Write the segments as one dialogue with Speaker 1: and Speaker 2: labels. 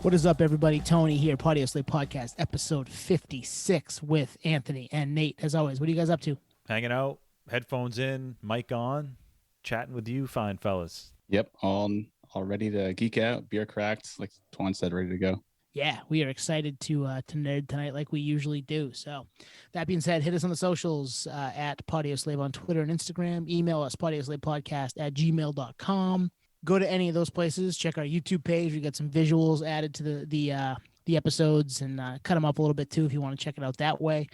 Speaker 1: What is up, everybody? Tony here, Patio Slave Podcast, episode 56 with Anthony and Nate. As always, what are you guys up to?
Speaker 2: Hanging out, headphones in, mic on, chatting with you fine fellas.
Speaker 3: Yep, all ready to geek out, beer cracked, like Twan said, ready to go.
Speaker 1: Yeah, we are excited to nerd tonight like we usually do. So that being said, hit us on the socials at Patio Slave on Twitter and Instagram. Email us, patioslavepodcast@gmail.com. Go to any of those places. Check our YouTube page. We got some visuals added to the episodes and cut them up a little bit too if you want to check it out that way.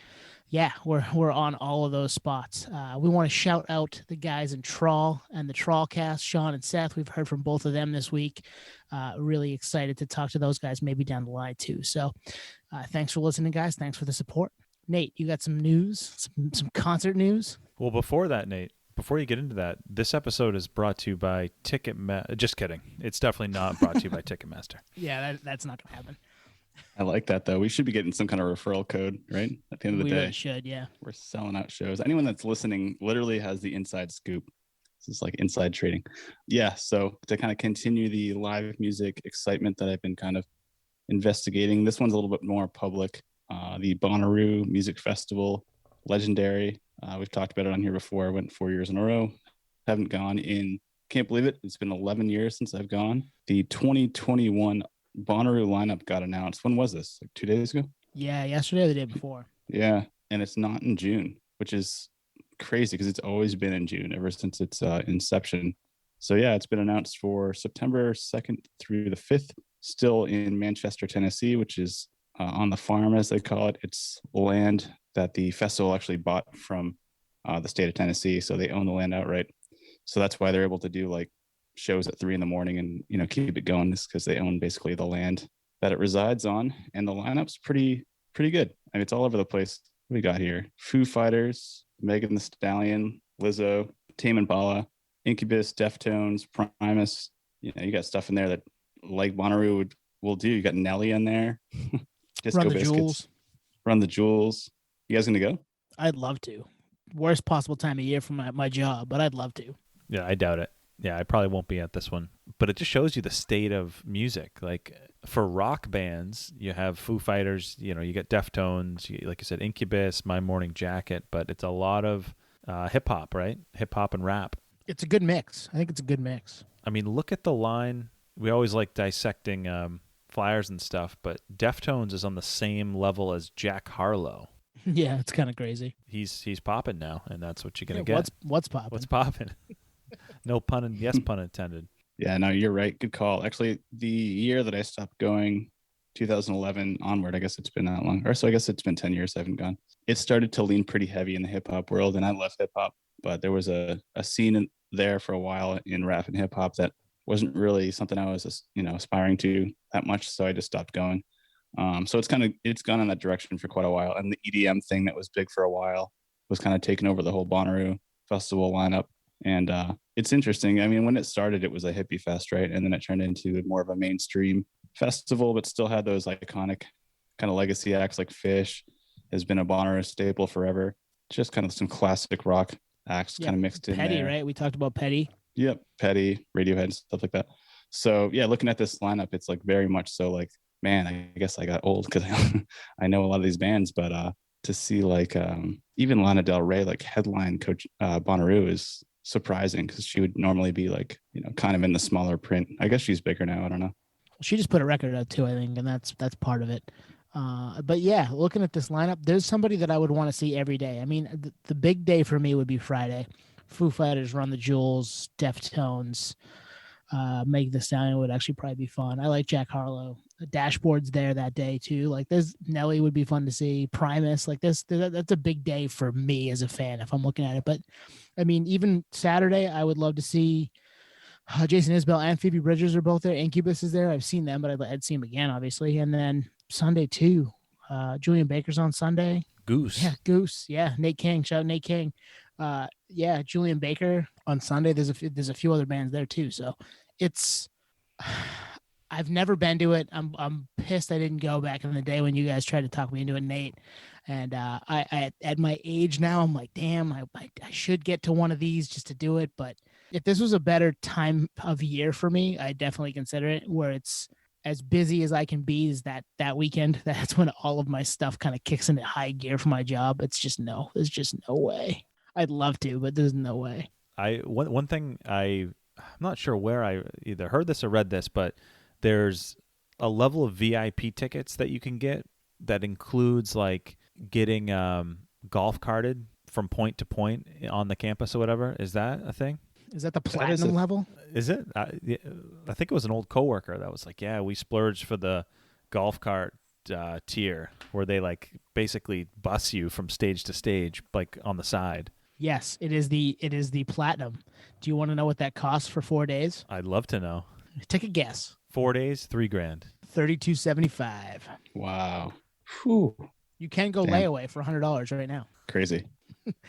Speaker 1: Yeah, we're on all of those spots. We want to shout out the guys in Trawl and the Trawl cast, Sean and Seth. We've heard from both of them this week. Really excited to talk to those guys maybe down the line too. So thanks for listening, guys. Thanks for the support. Nate, you got some news, some concert news?
Speaker 2: Well, before that, Nate, before you get into that, this episode is brought to you by Ticketmaster. Just kidding. It's definitely not brought to you by Ticketmaster.
Speaker 1: Yeah, that's not going to happen.
Speaker 3: I like that, though. We should be getting some kind of referral code, right? At the end of the day.
Speaker 1: We really should, yeah.
Speaker 3: We're selling out shows. Anyone that's listening literally has the inside scoop. This is like inside trading. Yeah, so to kind of continue the live music excitement that I've been kind of investigating, this one's a little bit more public. The Bonnaroo Music Festival, legendary. We've talked about it on here before. I went 4 years in a row. Haven't gone in, can't believe it. It's been 11 years since I've gone. The 2021 Bonnaroo lineup got announced. When was this? Like 2 days ago?
Speaker 1: Yeah, yesterday or the day before.
Speaker 3: Yeah, and it's not in June, which is crazy because it's always been in June ever since its inception. So yeah, it's been announced for September 2nd through the 5th, still in Manchester, Tennessee, which is on the farm, as they call it. It's land that the festival actually bought from the state of Tennessee, so they own the land outright. So that's why they're able to do like shows at 3 a.m. and keep it going, is because they own basically the land that it resides on. And the lineup's pretty good. I mean, it's all over the place. What we got here? Foo Fighters, Megan Thee Stallion, Lizzo, Tame Impala, Incubus, Deftones, Primus. You got stuff in there that like Bonnaroo will do. You got Nelly in there.
Speaker 1: Disco Biscuits.
Speaker 3: Run the Jewels. You guys gonna go?
Speaker 1: I'd love to. Worst possible time of year for my job, but I'd love to.
Speaker 2: Yeah, I doubt it. Yeah, I probably won't be at this one. But it just shows you the state of music. Like for rock bands, you have Foo Fighters, you get Deftones, like you said, Incubus, My Morning Jacket, but it's a lot of hip-hop, right? Hip-hop and rap.
Speaker 1: It's a good mix. I think it's a good mix.
Speaker 2: I mean, look at the line. We always like dissecting flyers and stuff, but Deftones is on the same level as Jack Harlow.
Speaker 1: Yeah, it's kind of crazy.
Speaker 2: He's popping now, and that's what you're gonna get.
Speaker 1: What's popping?
Speaker 2: What's popping? No pun, yes pun intended.
Speaker 3: Yeah, no, you're right. Good call. Actually, the year that I stopped going, 2011 onward, I guess it's been that long. Or so I guess it's been 10 years I haven't gone. It started to lean pretty heavy in the hip hop world, and I love hip hop, but there was a scene there for a while in rap and hip hop that wasn't really something I was aspiring to that much, so I just stopped going. So it's gone in that direction for quite a while, and the EDM thing that was big for a while was kind of taking over the whole Bonnaroo festival lineup. And it's interesting. I mean, when it started, it was a hippie fest, right? And then it turned into more of a mainstream festival, but still had those iconic kind of legacy acts like Fish has been a Bonnaroo staple forever. Just kind of some classic rock acts kind of mixed in
Speaker 1: Petty,
Speaker 3: there.
Speaker 1: right? We talked about Petty.
Speaker 3: Yep, Petty, Radiohead, stuff like that. So yeah, looking at this lineup, it's like very much so like, man, I guess I got old because I know a lot of these bands, but to see like even Lana Del Rey like headline coach Bonnaroo is surprising because she would normally be like kind of in the smaller print. I guess she's bigger now. I don't know.
Speaker 1: She just put a record out too, I think, and that's part of it. But yeah, looking at this lineup, there's somebody that I would want to see every day. I mean, the big day for me would be Friday. Foo Fighters, Run the Jewels, Deftones, Megan Thee Stallion would actually probably be fun. I like Jack Harlow. The Dashboard's there that day too. Like there's Nelly would be fun to see. Primus, like this, that's a big day for me as a fan if I'm looking at it. But I mean, even Saturday, I would love to see Jason Isbell and Phoebe Bridgers are both there. Incubus is there. I've seen them, but I'd see them again, obviously. And then Sunday too. Julian Baker's on Sunday.
Speaker 2: Goose.
Speaker 1: Yeah, Goose. Yeah, Nate King. Shout out Nate King. Yeah, Julian Baker on Sunday. There's a few other bands there too. So it's I've never been to it. I'm pissed I didn't go back in the day when you guys tried to talk me into it, Nate. And I at my age now, I'm like, damn, I should get to one of these just to do it. But if this was a better time of year for me, I definitely consider it. Where it's as busy as I can be is that weekend. That's when all of my stuff kind of kicks into high gear for my job. It's just no. There's just no way. I'd love to, but there's no way.
Speaker 2: One thing I'm not sure where I either heard this or read this, but there's a level of VIP tickets that you can get that includes like getting golf carted from point to point on the campus or whatever. Is that a thing?
Speaker 1: Is that the platinum level?
Speaker 2: Is it? I think it was an old coworker that was like, yeah, we splurged for the golf cart tier where they like basically bus you from stage to stage, like on the side.
Speaker 1: Yes, it is the platinum. Do you want to know what that costs for 4 days?
Speaker 2: I'd love to know.
Speaker 1: Take a guess.
Speaker 2: 4 days, $3,000.
Speaker 1: $32.75.
Speaker 3: Wow. Whew.
Speaker 1: You can go layaway for $100 right now.
Speaker 3: Crazy.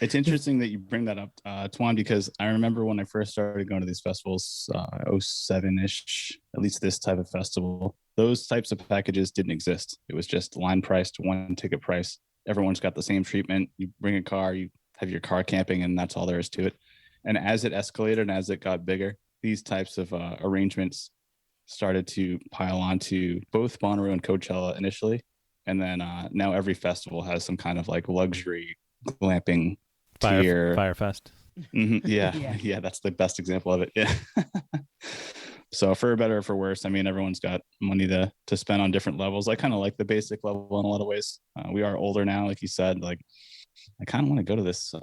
Speaker 3: It's interesting that you bring that up, Twan, because I remember when I first started going to these festivals, 07-ish, at least this type of festival, those types of packages didn't exist. It was just line priced, one ticket price. Everyone's got the same treatment. You bring a car, you have your car camping, and that's all there is to it. And as it escalated and as it got bigger, these types of arrangements started to pile onto both Bonnaroo and Coachella initially. And then now every festival has some kind of like luxury glamping tier.
Speaker 2: Firefest.
Speaker 3: Mm-hmm. Yeah, that's the best example of it. Yeah. So for better or for worse, I mean, everyone's got money to spend on different levels. I kind of like the basic level in a lot of ways. We are older now, like you said. Like, I kind of want to go to this,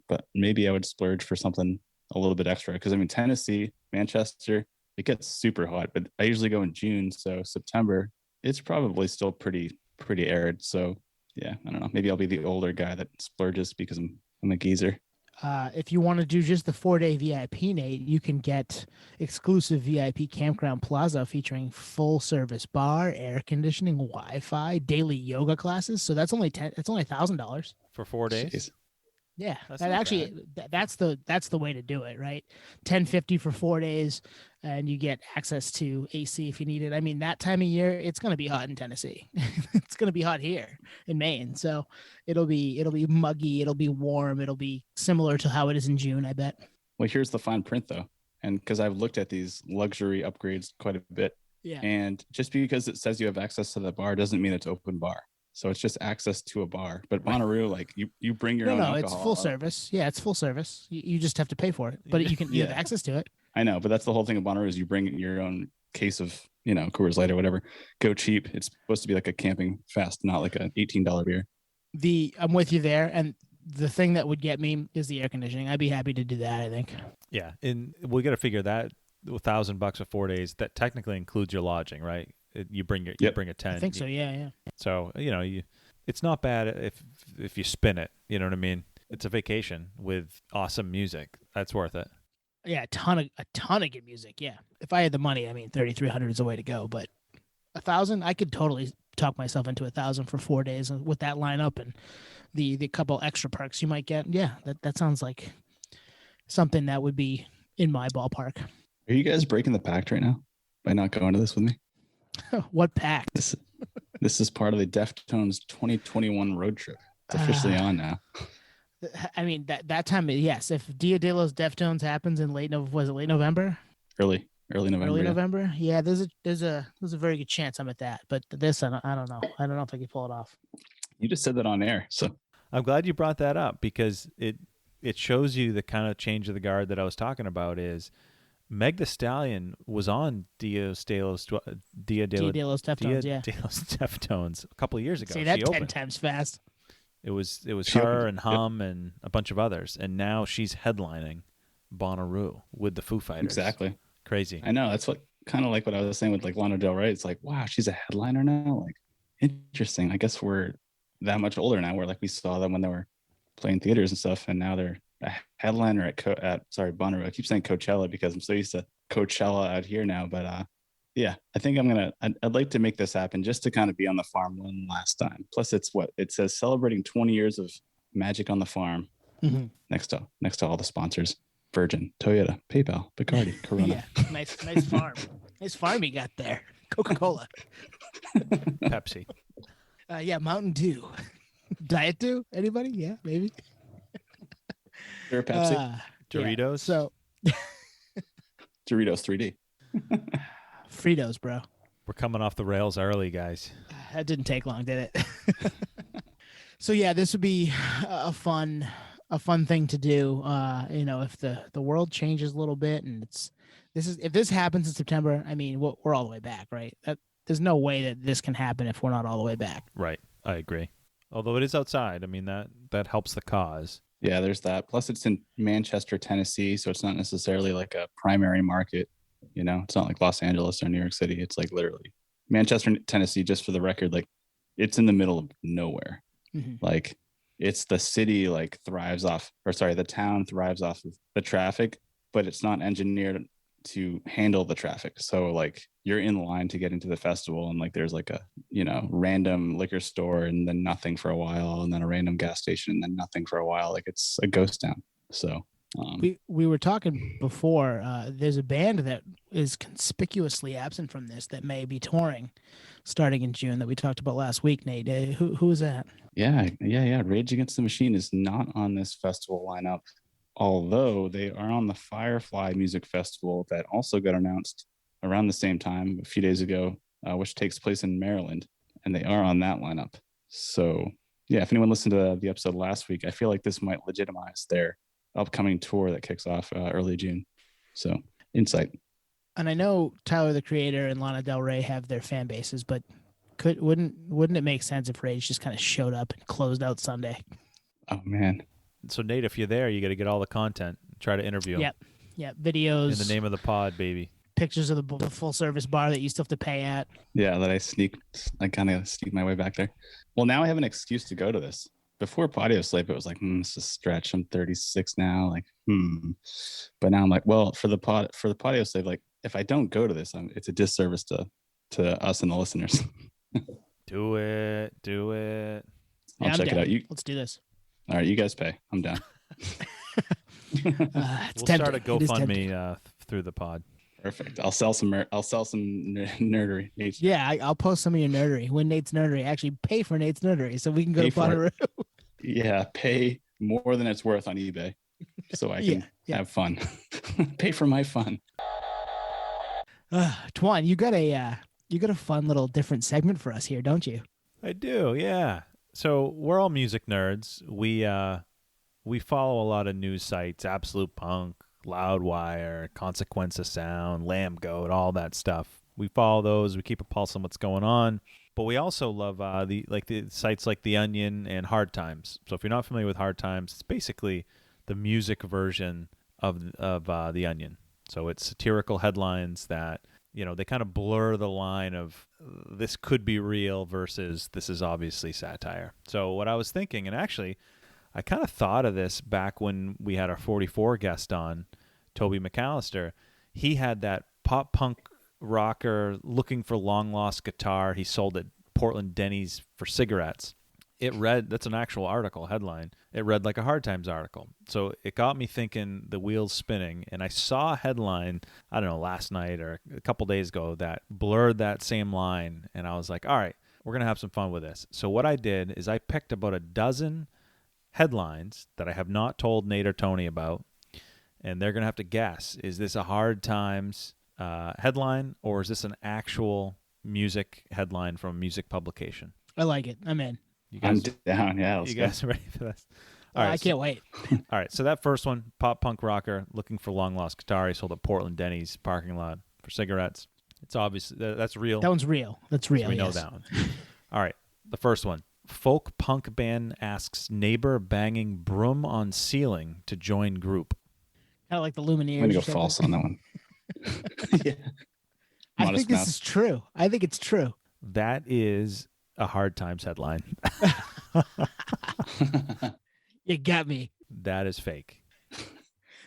Speaker 3: but maybe I would splurge for something a little bit extra. Because I mean, Tennessee, Manchester, it gets super hot, but I usually go in June, so September, it's probably still pretty arid. So yeah, I don't know. Maybe I'll be the older guy that splurges because I'm a geezer.
Speaker 1: If you want to do just the 4-day VIP, Nate, you can get exclusive VIP Campground Plaza featuring full service bar, air conditioning, Wi-Fi, daily yoga classes. So that's only $1,000
Speaker 2: for 4 days.
Speaker 3: Jeez.
Speaker 1: Yeah, that's the way to do it, right? $1,050 for 4 days, and you get access to AC if you need it. I mean, that time of year, it's going to be hot in Tennessee. It's going to be hot here in Maine, so it'll be muggy, it'll be warm, it'll be similar to how it is in June, I bet.
Speaker 3: Well, here's the fine print though, and because I've looked at these luxury upgrades quite a bit,
Speaker 1: yeah,
Speaker 3: and just because it says you have access to the bar doesn't mean it's open bar. So it's just access to a bar. But Bonnaroo, like you bring your own alcohol.
Speaker 1: No, it's full service. Yeah, it's full service. You just have to pay for it, but you have access to it.
Speaker 3: I know, but that's the whole thing of Bonnaroo is you bring your own case of, Coors Light or whatever. Go cheap. It's supposed to be like a camping fest, not like an $18 beer.
Speaker 1: I'm with you there. And the thing that would get me is the air conditioning. I'd be happy to do that, I think.
Speaker 2: Yeah, and we got to figure that $1,000 for 4 days, that technically includes your lodging, right? You bring a tent.
Speaker 1: I think so. Yeah.
Speaker 2: So it's not bad if you spin it. You know what I mean? It's a vacation with awesome music. That's worth it.
Speaker 1: Yeah, a ton of good music. Yeah, if I had the money, I mean, 3,300 is the way to go. But 1,000, I could totally talk myself into 1,000 for 4 days with that lineup and the couple extra perks you might get. Yeah, that sounds like something that would be in my ballpark.
Speaker 3: Are you guys breaking the pact right now by not going to this with me?
Speaker 1: What pact?
Speaker 3: This is part of the Deftones 2021 road trip. It's officially on now.
Speaker 1: I mean, that time, yes. If Dia de los Deftones happens in late November?
Speaker 3: Early November.
Speaker 1: Early November? Yeah, there's a very good chance I'm at that. But this, I don't know. I don't know if I can pull it off.
Speaker 3: You just said that on air, so
Speaker 2: I'm glad you brought that up because it shows you the kind of change of the guard that I was talking about. Is Meg the Stallion was on Dia de los Deftones a couple of years ago.
Speaker 1: Say that 10 times fast.
Speaker 2: It was her and Hum and a bunch of others, and now she's headlining Bonnaroo with the Foo Fighters.
Speaker 3: Exactly.
Speaker 2: Crazy.
Speaker 3: I know. That's what I was saying with like Lana Del Rey. It's like, wow, she's a headliner now. Like, interesting. I guess we're that much older now. Where like we saw them when they were playing theaters and stuff, and now they're a headliner at Bonnaroo. I keep saying Coachella because I'm so used to Coachella out here now, but yeah, I think I'd like to make this happen just to kind of be on the farm one last time. Plus it says celebrating 20 years of magic on the farm.
Speaker 1: Mm-hmm.
Speaker 3: Next to all the sponsors: Virgin, Toyota, PayPal, Bacardi, Corona.
Speaker 1: Yeah, nice farm. Nice farm you got there. Coca-Cola.
Speaker 2: Pepsi.
Speaker 1: Yeah, Mountain Dew. Diet Dew? Anybody? Yeah, maybe.
Speaker 3: Sure, Pepsi.
Speaker 2: Doritos.
Speaker 1: Yeah, so
Speaker 3: Doritos 3D.
Speaker 1: Fritos, bro.
Speaker 2: We're coming off the rails early, guys.
Speaker 1: That didn't take long, did it? So yeah, this would be a fun thing to do. If the world changes a little bit, and if this happens in September, I mean, we're all the way back, right? There's no way that this can happen if we're not all the way back.
Speaker 2: Right. I agree. Although it is outside, I mean that helps the cause.
Speaker 3: Yeah, there's that. Plus, it's in Manchester, Tennessee, so it's not necessarily like a primary market. It's not like Los Angeles or New York City. It's like literally Manchester, Tennessee. Just for the record, like it's in the middle of nowhere.
Speaker 1: Mm-hmm.
Speaker 3: Like it's the city like the town thrives off of the traffic, but it's not engineered to handle the traffic. So like you're in line to get into the festival, and like there's like a random liquor store, and then nothing for a while, and then a random gas station, and then nothing for a while. Like it's a ghost town. So
Speaker 1: we were talking before. There's a band that is conspicuously absent from this that may be touring starting in June that we talked about last week. Nate, who is that?
Speaker 3: Yeah. Rage Against the Machine is not on this festival lineup, although they are on the Firefly Music Festival that also got announced around the same time a few days ago, which takes place in Maryland, and they are on that lineup. So yeah, if anyone listened to the episode last week, I feel like this might legitimize their upcoming tour that kicks off early June. So insight.
Speaker 1: And I know Tyler the Creator and Lana Del Rey have their fan bases, but wouldn't it make sense if Rage just kind of showed up and closed out Sunday?
Speaker 3: Oh man.
Speaker 2: So Nate, if you're there, you got to get all the content. Try to interview them.
Speaker 1: Yep. Videos.
Speaker 2: In the name of the pod, baby.
Speaker 1: Pictures of the full service bar that you still have to pay at.
Speaker 3: Yeah, that I kind of sneak my way back there. Well, now I have an excuse to go to this. Before Patio Slave, it was like, it's a stretch. I'm 36 now. Like, But now I'm like, well, for the Patio Slave, like, if I don't go to this, it's a disservice to us and the listeners.
Speaker 2: Do it.
Speaker 3: I'll check it out.
Speaker 1: Let's do this.
Speaker 3: All right, you guys pay. I'm down.
Speaker 2: We'll start a GoFundMe through the pod.
Speaker 3: Perfect. I'll sell some nerdery. Nate.
Speaker 1: Yeah, I'll post some of your nerdery. When Nate's nerdery, actually pay for Nate's nerdery so we can go to Bonnaroo.
Speaker 3: Yeah, pay more than it's worth on eBay so I can have fun. Pay for my fun.
Speaker 1: Twan, you got a fun little different segment for us here, don't you?
Speaker 2: I do, yeah. So we're all music nerds. We follow a lot of news sites, Absolute Punk, Loudwire, Consequence of Sound, Lamb Goat, all that stuff. We follow those. We keep a pulse on what's going on. But we also love the sites like The Onion and Hard Times. So if you're not familiar with Hard Times, it's basically the music version of The Onion. So it's satirical headlines that, they kind of blur the line of this could be real versus this is obviously satire. So what I was thinking, and actually I kind of thought of this back when we had our 44 guest on, Toby McAllister. He had that pop punk rocker looking for long lost guitar he sold at Portland Denny's for cigarettes. That's an actual article headline. It read like a Hard Times article. So it got me thinking, the wheels spinning, and I saw a headline, I don't know, last night or a couple days ago that blurred that same line, and I was like, all right, we're going to have some fun with this. So what I did is I picked about a dozen headlines that I have not told Nate or Tony about, and they're going to have to guess, is this a Hard Times headline, or is this an actual music headline from a music publication?
Speaker 1: I like it. I'm in.
Speaker 3: I'm down. Yeah.
Speaker 2: You guys are ready for this? All right,
Speaker 1: I can't wait.
Speaker 2: All right. So that first one, pop punk rocker looking for long lost guitar he sold at Portland Denny's parking lot for cigarettes. It's obvious that's real.
Speaker 1: That one's real. That's real.
Speaker 2: We know that one. All right. The first one. Folk punk band asks neighbor banging broom on ceiling to join group.
Speaker 1: Kind of like the Lumineers.
Speaker 3: I'm going to go false on that one. Yeah.
Speaker 1: I think this is true. I think it's true.
Speaker 2: That is a Hard Times headline.
Speaker 1: You got me.
Speaker 2: That is fake.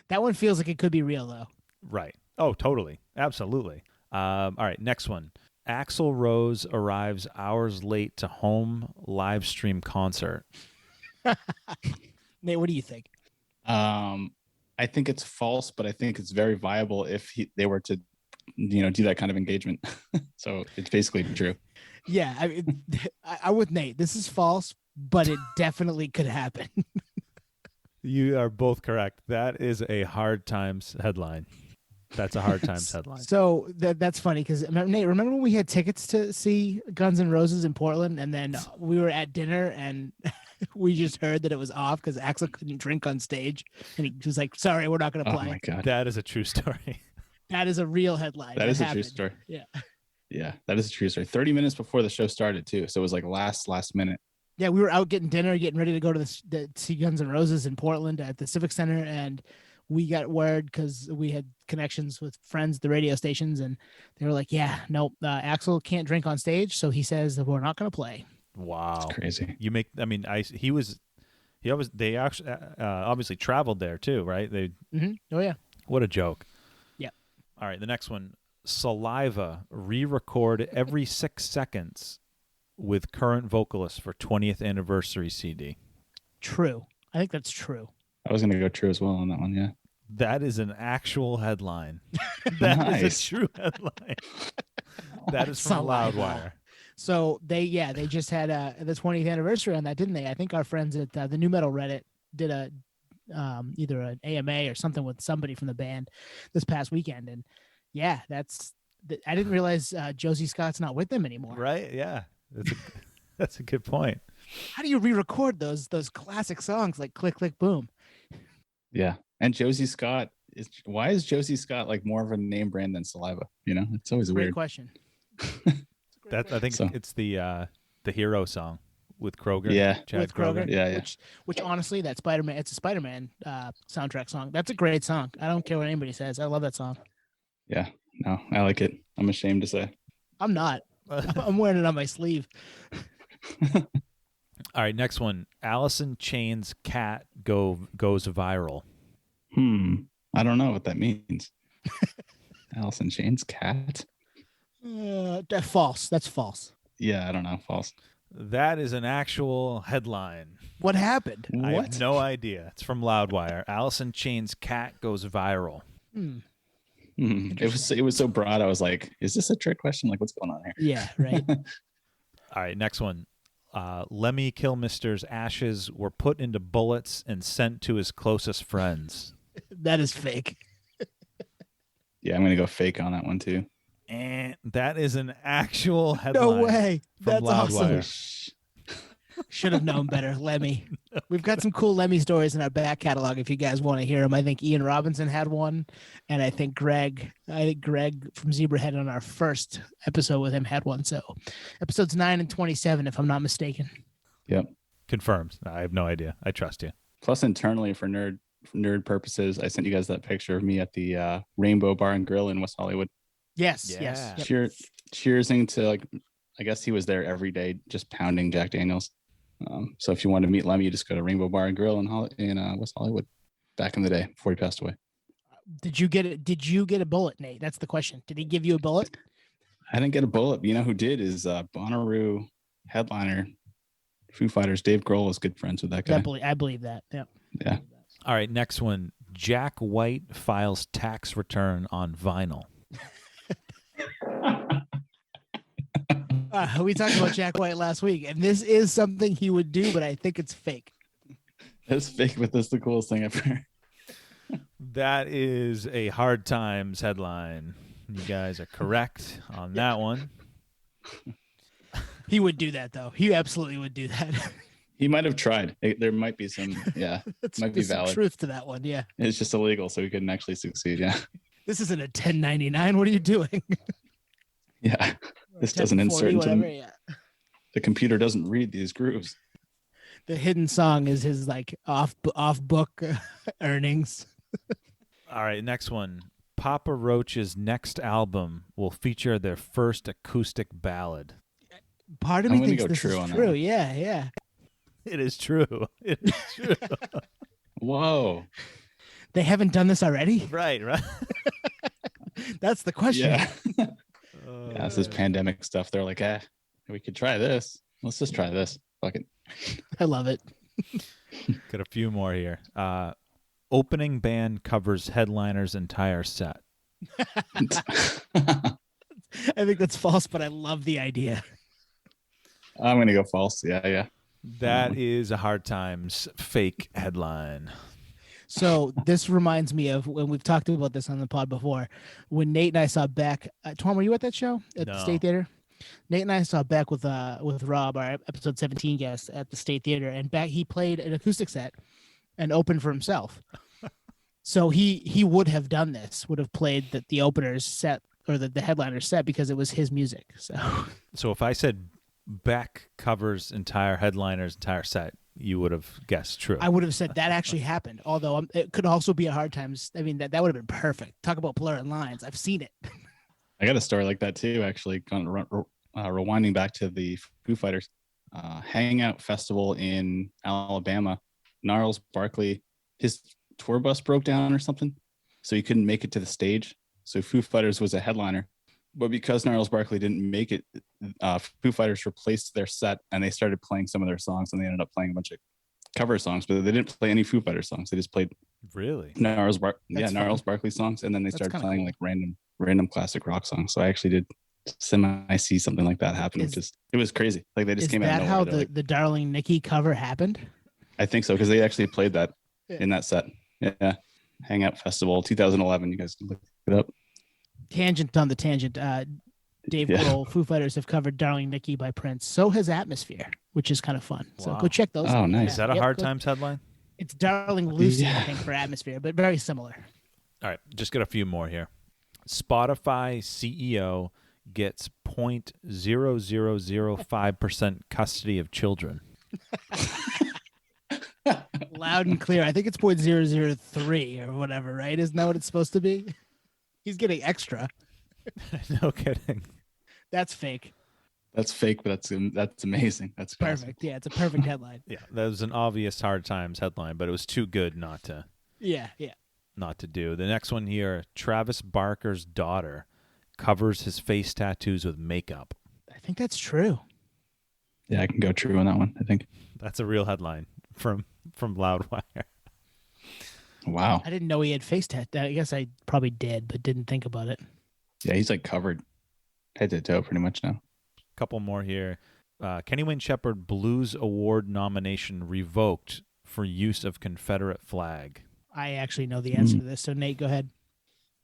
Speaker 1: That one feels like it could be real, though.
Speaker 2: Right. Oh, totally. Absolutely. All right. Next one. Axl Rose arrives hours late to home live stream concert.
Speaker 1: Nate, what do you think?
Speaker 3: I think it's false, but I think it's very viable if they were to, do that kind of engagement. So it's basically true.
Speaker 1: Yeah, I'm with Nate. This is false, but it definitely could happen.
Speaker 2: You are both correct. That is a Hard Times headline. That's a hard times headline.
Speaker 1: So that's funny because Nate, remember when we had tickets to see Guns N' Roses in Portland, and then we were at dinner and we just heard that it was off because Axel couldn't drink on stage, and he was like, "Sorry, we're not going to play."
Speaker 3: Oh my god,
Speaker 2: That is a true story.
Speaker 1: That is a real headline.
Speaker 3: that is
Speaker 1: happened.
Speaker 3: a true story.
Speaker 1: Yeah,
Speaker 3: Yeah, that is a true story. 30 minutes before the show started too, so it was like last minute.
Speaker 1: yeah. We were out getting dinner, getting ready to go to the see Guns N' Roses in Portland at the Civic Center, and we got word because we had connections with friends at the radio stations, and they were like, "Yeah, nope, Axel can't drink on stage, so he says that we're not going to play."
Speaker 2: Wow,
Speaker 3: It's crazy.
Speaker 2: You make. I mean, they actually obviously traveled there too, right? They.
Speaker 1: Oh yeah.
Speaker 2: What a joke.
Speaker 1: Yeah.
Speaker 2: All right, the next one. Saliva re-record every 6 seconds with current vocalist for 20th anniversary CD.
Speaker 1: True. I think that's true.
Speaker 3: I was gonna go true as well on that one. Yeah.
Speaker 2: That is an actual headline. That is
Speaker 3: Nice.
Speaker 2: a true headline. That is from
Speaker 1: Saliva.
Speaker 2: Loudwire.
Speaker 1: So they just had the 20th anniversary on that, didn't they? I think our friends at the New Metal Reddit did a either an AMA or something with somebody from the band this past weekend, and yeah, I didn't realize Josie Scott's not with them anymore.
Speaker 2: Right? Yeah. That's a good point.
Speaker 1: How do you re-record those classic songs like Click Click Boom?
Speaker 3: Yeah. And Josie Scott why is Josie Scott like more of a name brand than Saliva? You know, it's always
Speaker 1: Great
Speaker 3: weird.
Speaker 1: question.
Speaker 2: I think
Speaker 3: So-
Speaker 2: it's the Hero song with Kroger.
Speaker 3: Yeah.
Speaker 2: Chad
Speaker 1: With Kroger.
Speaker 3: Yeah.
Speaker 1: Which honestly, that Spider-Man, it's a Spider-Man soundtrack song. That's a great song. I don't care what anybody says. I love that song.
Speaker 3: Yeah. No, I like it. I'm ashamed to say.
Speaker 1: I'm not. I'm wearing it on my sleeve.
Speaker 2: All right, next one. Allison Chain's cat goes viral.
Speaker 3: I don't know what that means. Allison Chain's cat?
Speaker 1: That's false. That's false.
Speaker 3: Yeah, I don't know. False.
Speaker 2: That is an actual headline.
Speaker 1: What happened?
Speaker 2: I have no idea. It's from Loudwire. Allison Chain's cat goes viral.
Speaker 3: It was so broad. I was like, is this a trick question? Like, what's going on here?
Speaker 1: Yeah, right.
Speaker 2: All right, next one. Lemmy Kilmister's ashes were put into bullets and sent to his closest friends.
Speaker 1: That is fake.
Speaker 3: Yeah, I'm gonna go fake on that one too.
Speaker 2: And that is an actual headline.
Speaker 1: No way.
Speaker 2: From
Speaker 1: That's
Speaker 2: Loudwire.
Speaker 1: awesome. Should have known better, Lemmy. We've got some cool Lemmy stories in our back catalog if you guys want to hear them. I think Ian Robinson had one, and I think Greg from Zebrahead on our first episode with him had one. So episodes 9 and 27, if I'm not mistaken.
Speaker 3: Yep.
Speaker 2: Confirmed. I have no idea. I trust you.
Speaker 3: Plus, internally for nerd purposes, I sent you guys that picture of me at the Rainbow Bar and Grill in West Hollywood.
Speaker 1: Yes,
Speaker 2: Yeah.
Speaker 1: yes. Yep.
Speaker 3: Cheersing to, like, I guess he was there every day just pounding Jack Daniels. So if you want to meet Lemmy, you just go to Rainbow Bar and Grill in West Hollywood back in the day before he passed away.
Speaker 1: Did you get it? Did you get a bullet, Nate? That's the question. Did he give you a bullet?
Speaker 3: I didn't get a bullet. You know who did is Bonnaroo headliner Foo Fighters. Dave Grohl was good friends with that guy.
Speaker 1: I believe that. Yeah.
Speaker 3: Yeah.
Speaker 2: All right, next one. Jack White files tax return on vinyl.
Speaker 1: We talked about Jack White last week, and this is something he would do, but I think it's fake.
Speaker 3: That's fake, but that's the coolest thing ever.
Speaker 2: That is a Hard Times headline. You guys are correct on that one.
Speaker 1: He would do that, though. He absolutely would do that.
Speaker 3: He might have tried. There might be some, yeah. Might be
Speaker 1: There's some
Speaker 3: valid.
Speaker 1: truth to that one. Yeah.
Speaker 3: It's just illegal, so he couldn't actually succeed. Yeah.
Speaker 1: This isn't a 1099. What are you doing?
Speaker 3: Yeah. This doesn't
Speaker 1: 1040,
Speaker 3: insert into
Speaker 1: whatever, yeah.
Speaker 3: the computer doesn't read these grooves.
Speaker 1: The hidden song is his like off book earnings.
Speaker 2: All right, next one. Papa Roach's next album will feature their first acoustic ballad.
Speaker 1: Part of
Speaker 3: I'm
Speaker 1: me
Speaker 3: gonna
Speaker 1: thinks
Speaker 3: go
Speaker 1: this
Speaker 3: true
Speaker 1: is
Speaker 3: on that
Speaker 1: true.
Speaker 3: one.
Speaker 1: Yeah, yeah.
Speaker 2: It is true. It is true.
Speaker 3: Whoa.
Speaker 1: They haven't done this already?
Speaker 2: right.
Speaker 1: That's the question.
Speaker 3: Yeah. Yeah, this is pandemic stuff. They're like, we could try this. Let's just try this. Fuck it.
Speaker 1: I love it.
Speaker 2: Got a few more here. Opening band covers headliner's entire set.
Speaker 1: I think that's false, but I love the idea.
Speaker 3: I'm gonna go false. Yeah.
Speaker 2: That is a Hard Times fake headline.
Speaker 1: So this reminds me of when we've talked about this on the pod before, when Nate and I saw Beck. Tom, were you at that show at the State
Speaker 2: No.
Speaker 1: Theater? Nate and I saw Beck with Rob, our episode 17 guest at the State Theater, and Beck he played an acoustic set and opened for himself. So he would have done this, would have played the opener's set or the headliner's set because it was his music.
Speaker 2: So if I said Beck covers entire headliner's entire set, you would have guessed true.
Speaker 1: I would have said that actually happened. Although it could also be a Hard Times. I mean, that would have been perfect. Talk about blurring lines. I've seen it.
Speaker 3: I got a story like that too, actually. Rewinding back to the Foo Fighters Hangout Festival in Alabama. Gnarls Barkley, his tour bus broke down or something, so he couldn't make it to the stage. So Foo Fighters was a headliner, but because Gnarls Barkley didn't make it, Foo Fighters replaced their set and they started playing some of their songs, and they ended up playing a bunch of cover songs, but they didn't play any Foo Fighters songs. They just played
Speaker 2: really
Speaker 3: Gnarls Barkley songs, and then they started playing like random classic rock songs. So I actually did semi-see something like that happen, which is it was crazy. Like they just came out. Is that
Speaker 1: how the Darling Nikki cover happened?
Speaker 3: I think so, because they actually played that in that set. Yeah, Hangout Festival 2011. You guys can look it up.
Speaker 1: Tangent on the tangent. Dave Grohl, Foo Fighters have covered "Darling Nikki" by Prince. So has "Atmosphere," which is kind of fun. So go check those.
Speaker 3: Oh, nice.
Speaker 2: Is that a Hard Times headline?
Speaker 1: It's "Darling Lucy," I think, for "Atmosphere," but very similar.
Speaker 2: All right, just got a few more here. Spotify CEO gets 0.0005% custody of children.
Speaker 1: Loud and clear. I think it's 0.003 or whatever, right? Isn't that what it's supposed to be? He's getting extra.
Speaker 2: No kidding.
Speaker 1: That's fake.
Speaker 3: That's fake, but that's amazing. That's
Speaker 1: perfect.
Speaker 3: Awesome.
Speaker 1: Yeah, it's a perfect headline.
Speaker 2: Yeah, that was an obvious Hard Times headline, but it was too good not to.
Speaker 1: Yeah.
Speaker 2: Not to do. The next one here: Travis Barker's daughter covers his face tattoos with makeup.
Speaker 1: I think that's true.
Speaker 3: Yeah, I can go true on that one. I think
Speaker 2: that's a real headline from Loudwire.
Speaker 3: Wow.
Speaker 1: I didn't know he had face tattoo. I guess I probably did, but didn't think about it.
Speaker 3: Yeah, he's like covered head to toe pretty much now.
Speaker 2: Couple more here. Kenny Wayne Shepherd Blues Award nomination revoked for use of Confederate flag.
Speaker 1: I actually know the answer to this. So Nate, go ahead.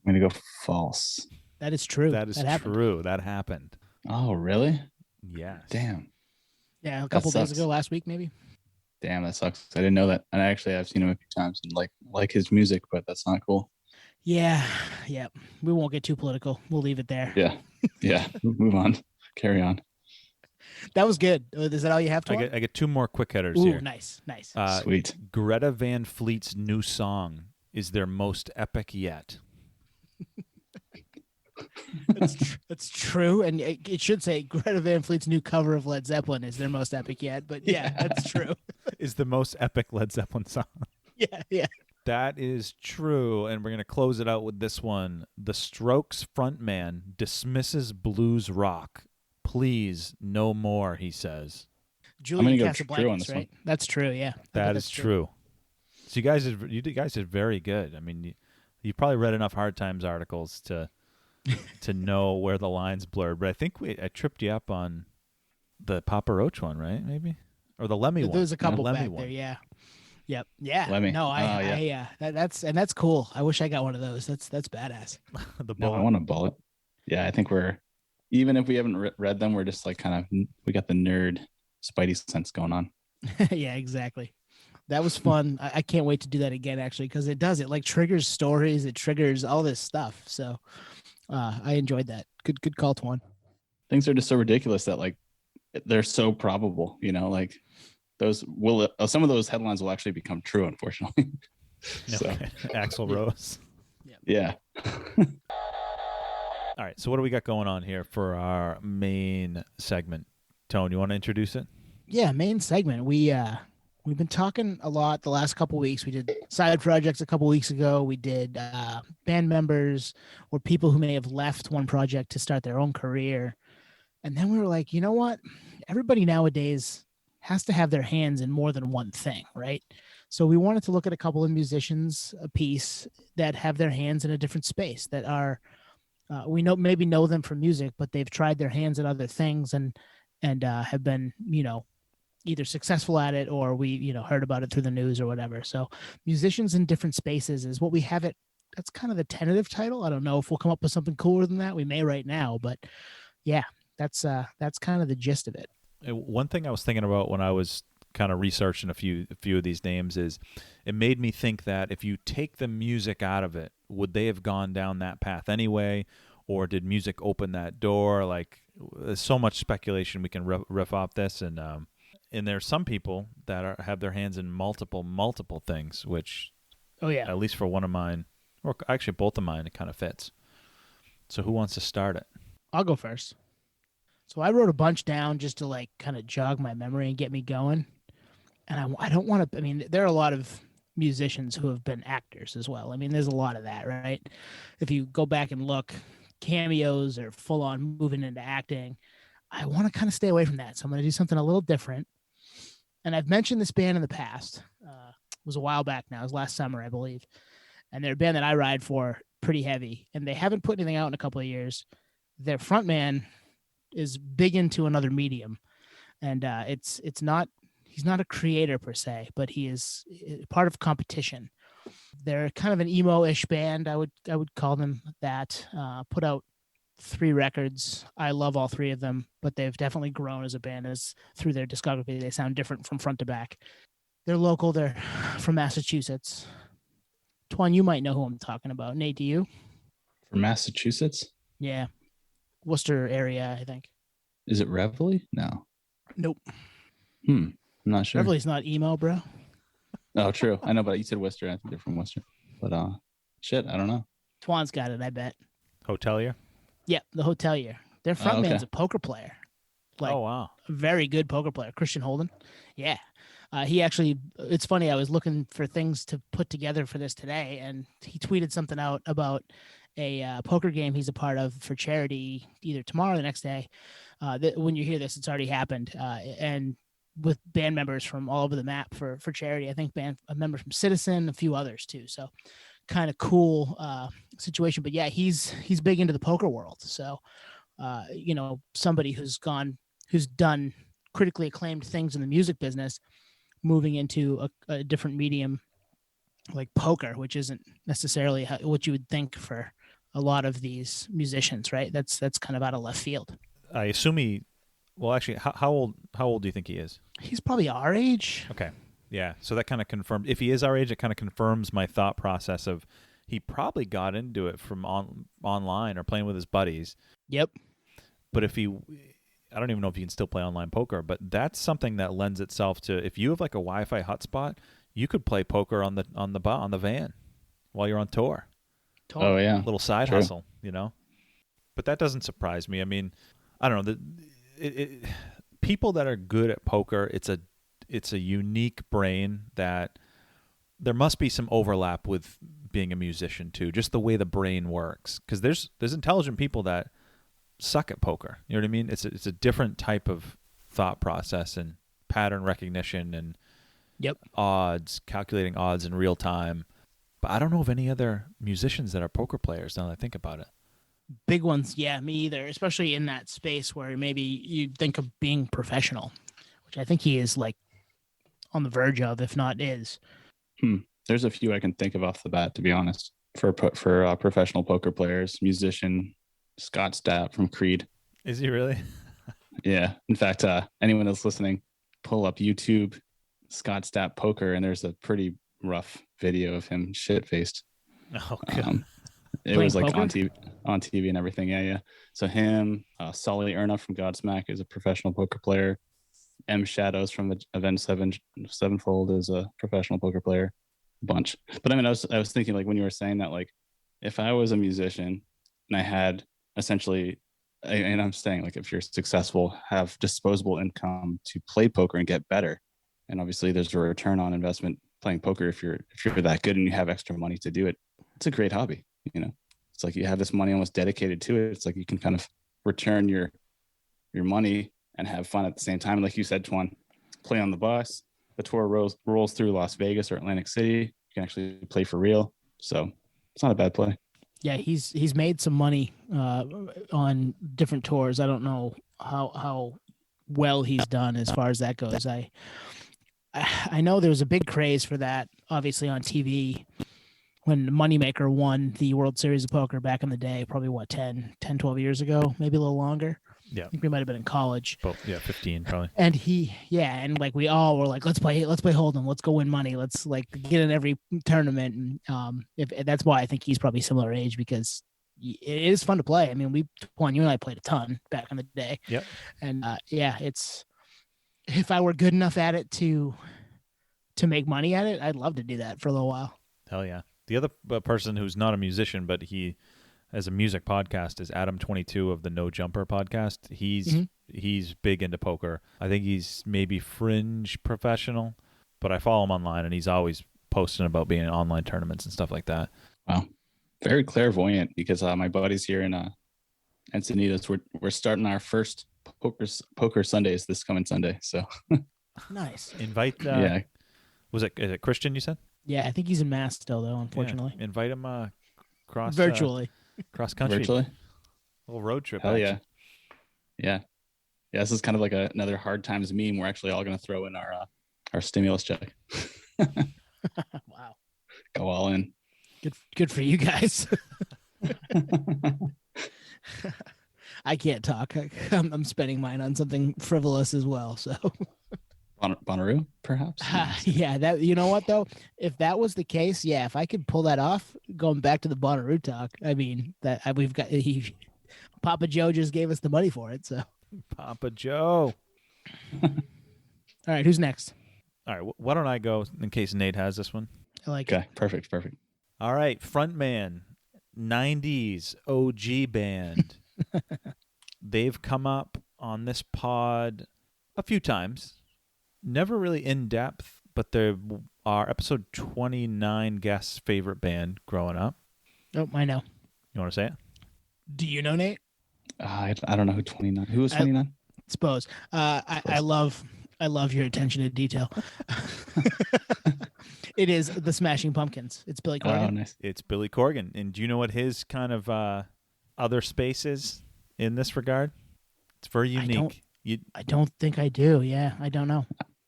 Speaker 3: I'm going to go false.
Speaker 1: That is true.
Speaker 2: That is true. That happened.
Speaker 3: Oh, really?
Speaker 2: Yes.
Speaker 3: Damn.
Speaker 1: Yeah, a couple days ago, last week maybe.
Speaker 3: Damn, that sucks. I didn't know that. And actually, I've seen him a few times and like his music, but that's not cool.
Speaker 1: Yeah. We won't get too political. We'll leave it there.
Speaker 3: Yeah. Move on. Carry on.
Speaker 1: That was good. Is that all you have to?
Speaker 2: I get two more quick hitters
Speaker 1: Ooh,
Speaker 2: here.
Speaker 1: Nice.
Speaker 3: Sweet.
Speaker 2: Greta Van Fleet's new song is their most epic yet.
Speaker 1: That's true, and it should say Greta Van Fleet's new cover of Led Zeppelin is their most epic yet. But yeah. That's true.
Speaker 2: Is the most epic Led Zeppelin song.
Speaker 1: Yeah.
Speaker 2: That is true, and we're going to close it out with this one. The Strokes frontman dismisses blues rock. Please, no more, he says.
Speaker 1: Julian Casablancas, right? One. That's true, yeah.
Speaker 2: That is true. So you guys are very good. I mean, you probably read enough Hard Times articles to know where the lines blurred, but I think I tripped you up on the Papa Roach one, right? Maybe? Or the Lemmy one.
Speaker 1: There's a couple
Speaker 2: Lemmy
Speaker 1: back
Speaker 2: one.
Speaker 1: there, yeah. Yep. Yeah.
Speaker 3: Lemmy.
Speaker 1: No, that's cool. I wish I got one of those. That's badass.
Speaker 3: No, I want a bullet. Yeah, I think even if we haven't read them, we're just like we got the nerd Spidey sense going on.
Speaker 1: Yeah, exactly. That was fun. I can't wait to do that again, actually, because it like triggers stories. It triggers all this stuff. So I enjoyed that. Good call, Twan.
Speaker 3: Things are just so ridiculous that like they're so probable, like some of those headlines will actually become true, unfortunately.
Speaker 2: Axl Rose.
Speaker 3: Yeah.
Speaker 2: All right. So what do we got going on here for our main segment? Tone, you want to introduce it?
Speaker 1: Yeah, main segment. We've been talking a lot the last couple of weeks. We did side projects a couple of weeks ago. We did band members or people who may have left one project to start their own career. And then we were like, you know what? Everybody nowadays has to have their hands in more than one thing, right? So we wanted to look at a couple of musicians a piece that have their hands in a different space, that are we know them from music, but they've tried their hands at other things and have been, either successful at it or we, heard about it through the news or whatever. So musicians in different spaces is what we have it. That's kind of the tentative title. I don't know if we'll come up with something cooler than that. We may right now, but yeah, that's kind of the gist of it.
Speaker 2: One thing I was thinking about when I was kind of researching a few of these names is it made me think that if you take the music out of it, would they have gone down that path anyway? Or did music open that door? Like, there's so much speculation we can riff off this, and there's some people that have their hands in multiple things, which, at least for one of mine, or actually both of mine, it kind of fits. So who wants to start it?
Speaker 1: I'll go first. So I wrote a bunch down just to like kind of jog my memory and get me going. And I don't want to. I mean, there are a lot of musicians who have been actors as well. I mean, there's a lot of that, right? If you go back and look. Cameos or full on moving into acting. I want to kind of stay away from that. So I'm going to do something a little different. And I've mentioned this band in the past. It was a while back now. It was last summer, I believe. And they're a band that I ride for pretty heavy. And they haven't put anything out in a couple of years. Their frontman is big into another medium. And he's not a creator per se, but he is part of competition. They're kind of an emo-ish band. I would call them that. Put out 3 records. I love all 3 of them, but they've definitely grown as a band. As through their discography, they sound different from front to back. They're local. They're from Massachusetts. Twan, you might know who I'm talking about. Nate, do you?
Speaker 3: From Massachusetts?
Speaker 1: Yeah, Worcester area, I think.
Speaker 3: Is it Reveille? No.
Speaker 1: Nope.
Speaker 3: I'm not sure.
Speaker 1: Reveille's not emo, bro.
Speaker 3: Oh, true. I know, but you said Worcester. I think they're from Worcester. But shit, I don't know.
Speaker 1: Twan's got it, I bet.
Speaker 2: Hotelier?
Speaker 1: Yeah, the Hotelier. Their frontman's a poker player.
Speaker 2: Oh, wow.
Speaker 1: A very good poker player. Christian Holden. Yeah. He actually, it's funny, I was looking for things to put together for this today, and he tweeted something out about a poker game he's a part of for charity either tomorrow or the next day. When you hear this, it's already happened. And with band members from all over the map for charity. I think a member from Citizen, a few others too. So kind of cool situation. But yeah, he's big into the poker world. So somebody who's done critically acclaimed things in the music business, moving into a different medium like poker, which isn't necessarily what you would think for a lot of these musicians, right? That's kind of out of left field.
Speaker 2: I assume well, actually, how old do you think he is?
Speaker 1: He's probably our age.
Speaker 2: Okay. Yeah. So that kind of confirmed, if he is our age, it kind of confirms my thought process of he probably got into it from online or playing with his buddies.
Speaker 1: Yep.
Speaker 2: But I don't even know if you can still play online poker, but that's something that lends itself to, if you have like a Wi-Fi hotspot, you could play poker on the van while you're on tour.
Speaker 1: Totally.
Speaker 3: Oh yeah.
Speaker 2: Little side hustle, But that doesn't surprise me. I mean, I don't know. People that are good at poker, it's a unique brain that there must be some overlap with being a musician too, just the way the brain works. Because there's intelligent people that suck at poker. You know what I mean? It's a different type of thought process and pattern recognition and calculating odds in real time. But I don't know of any other musicians that are poker players now that I think about it.
Speaker 1: Big ones, yeah, me either, especially in that space where maybe you think of being professional, which I think he is like on the verge of, if not is.
Speaker 3: There's a few I can think of off the bat, to be honest, for professional poker players. Musician Scott Stapp from Creed.
Speaker 2: Is he really?
Speaker 3: Yeah. In fact, anyone that's listening, pull up YouTube Scott Stapp poker, and there's a pretty rough video of him shit-faced.
Speaker 2: Oh, God.
Speaker 3: It was like on TV and everything. Yeah. So him, Solly Erna from Godsmack is a professional poker player. M Shadows from the Avenged Sevenfold is a professional poker player. A bunch. But I mean, I was thinking, like, when you were saying that, like, if I was a musician and I had essentially, and I'm saying, like, if you're successful, have disposable income to play poker and get better, and obviously there's a return on investment playing poker if you're that good and you have extra money to do it. It's a great hobby. It's like you have this money almost dedicated to it. It's like you can kind of return your money and have fun at the same time. Like you said, Twan, play on the bus. The tour rolls through Las Vegas or Atlantic City. You can actually play for real. So it's not a bad play.
Speaker 1: Yeah, he's made some money on different tours. I don't know how well he's done as far as that goes. I know there was a big craze for that, obviously on TV when Moneymaker won the World Series of Poker back in the day, probably 12 years ago, maybe a little longer.
Speaker 2: Yeah.
Speaker 1: I think we might have been in college.
Speaker 2: Both, yeah, 15 probably.
Speaker 1: And and like we all were like, let's play Hold'em, let's go win money, let's like get in every tournament. And if that's why I think he's probably similar age, because it is fun to play. I mean, you and I played a ton back in the day.
Speaker 2: Yep.
Speaker 1: And it's, if I were good enough at it to make money at it, I'd love to do that for a little while.
Speaker 2: Hell yeah. The other person who's not a musician, but he has a music podcast is Adam 22 of the No Jumper podcast. He's big into poker. I think he's maybe fringe professional, but I follow him online and he's always posting about being in online tournaments and stuff like that.
Speaker 3: Wow. Very clairvoyant, because my buddies here in Encinitas, we're starting our first poker Sundays this coming Sunday. So
Speaker 1: nice.
Speaker 2: Invite
Speaker 3: yeah.
Speaker 2: Is it Christian you said?
Speaker 1: Yeah, I think he's in Mass still though, unfortunately.
Speaker 2: Yeah. Invite him cross
Speaker 1: virtually.
Speaker 2: Cross country.
Speaker 3: Virtually.
Speaker 2: Little road trip.
Speaker 3: Hell yeah. Yeah. Yeah, this is kind of like another hard times meme. We're actually all going to throw in our stimulus check.
Speaker 1: Wow.
Speaker 3: Go all in.
Speaker 1: Good for you guys. I can't talk. I'm spending mine on something frivolous as well. So
Speaker 3: Bonnaroo, perhaps.
Speaker 1: Yeah, that, you know what though? If that was the case, yeah, if I could pull that off, going back to the Bonnaroo talk, I mean we've got Papa Joe just gave us the money for it. So
Speaker 2: Papa Joe.
Speaker 1: All right, who's next?
Speaker 2: All right, why don't I go in case Nate has this one?
Speaker 1: I like
Speaker 3: Okay,
Speaker 1: it.
Speaker 3: perfect.
Speaker 2: All right, frontman, 90s OG band. They've come up on this pod a few times. Never really in depth, but they're our episode 29 guest's favorite band growing up.
Speaker 1: Oh, I know.
Speaker 2: You want to say it?
Speaker 1: Do you know, Nate?
Speaker 3: I don't know who 29. Who was 29?
Speaker 1: Suppose. I love your attention to detail. It is the Smashing Pumpkins. It's Billy Corgan.
Speaker 3: Oh, nice.
Speaker 2: It's Billy Corgan. And do you know what his kind of other space is in this regard? It's very unique.
Speaker 1: I don't think I do. Yeah, I don't know.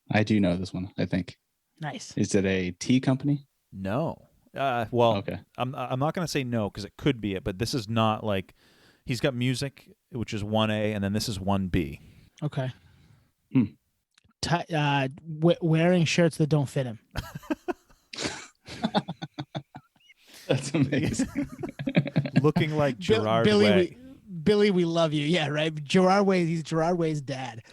Speaker 3: I do know this one, I think.
Speaker 1: Nice.
Speaker 3: Is it a tea company?
Speaker 2: No. Well,
Speaker 3: okay.
Speaker 2: I'm not going to say no because it could be it, but this is not like he's got music, which is 1A, and then this is 1B.
Speaker 1: Okay. Wearing shirts that don't fit him.
Speaker 3: That's amazing.
Speaker 2: Looking like Gerard Way.
Speaker 1: Billy, we love you. Yeah, right. Gerard Way, he's Gerard Way's dad.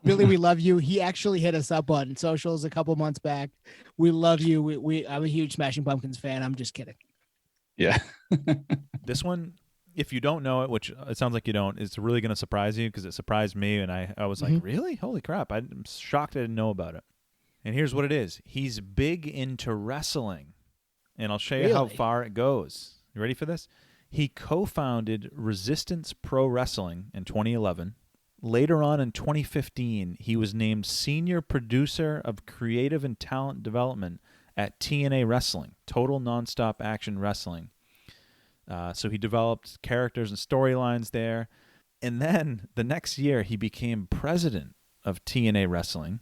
Speaker 1: Billy, we love you. He actually hit us up on socials a couple months back. We love you. I'm a huge Smashing Pumpkins fan. I'm just kidding.
Speaker 3: Yeah.
Speaker 2: This one, if you don't know it, which it sounds like you don't, it's really going to surprise you because it surprised me. And I was like, really? Holy crap. I'm shocked I didn't know about it. And here's what it is. He's big into wrestling. And I'll show you how far it goes. You ready for this? He co-founded Resistance Pro Wrestling in 2011. Later on in 2015, he was named Senior Producer of Creative and Talent Development at TNA Wrestling, Total Nonstop Action Wrestling. So he developed characters and storylines there. And then the next year, he became president of TNA Wrestling.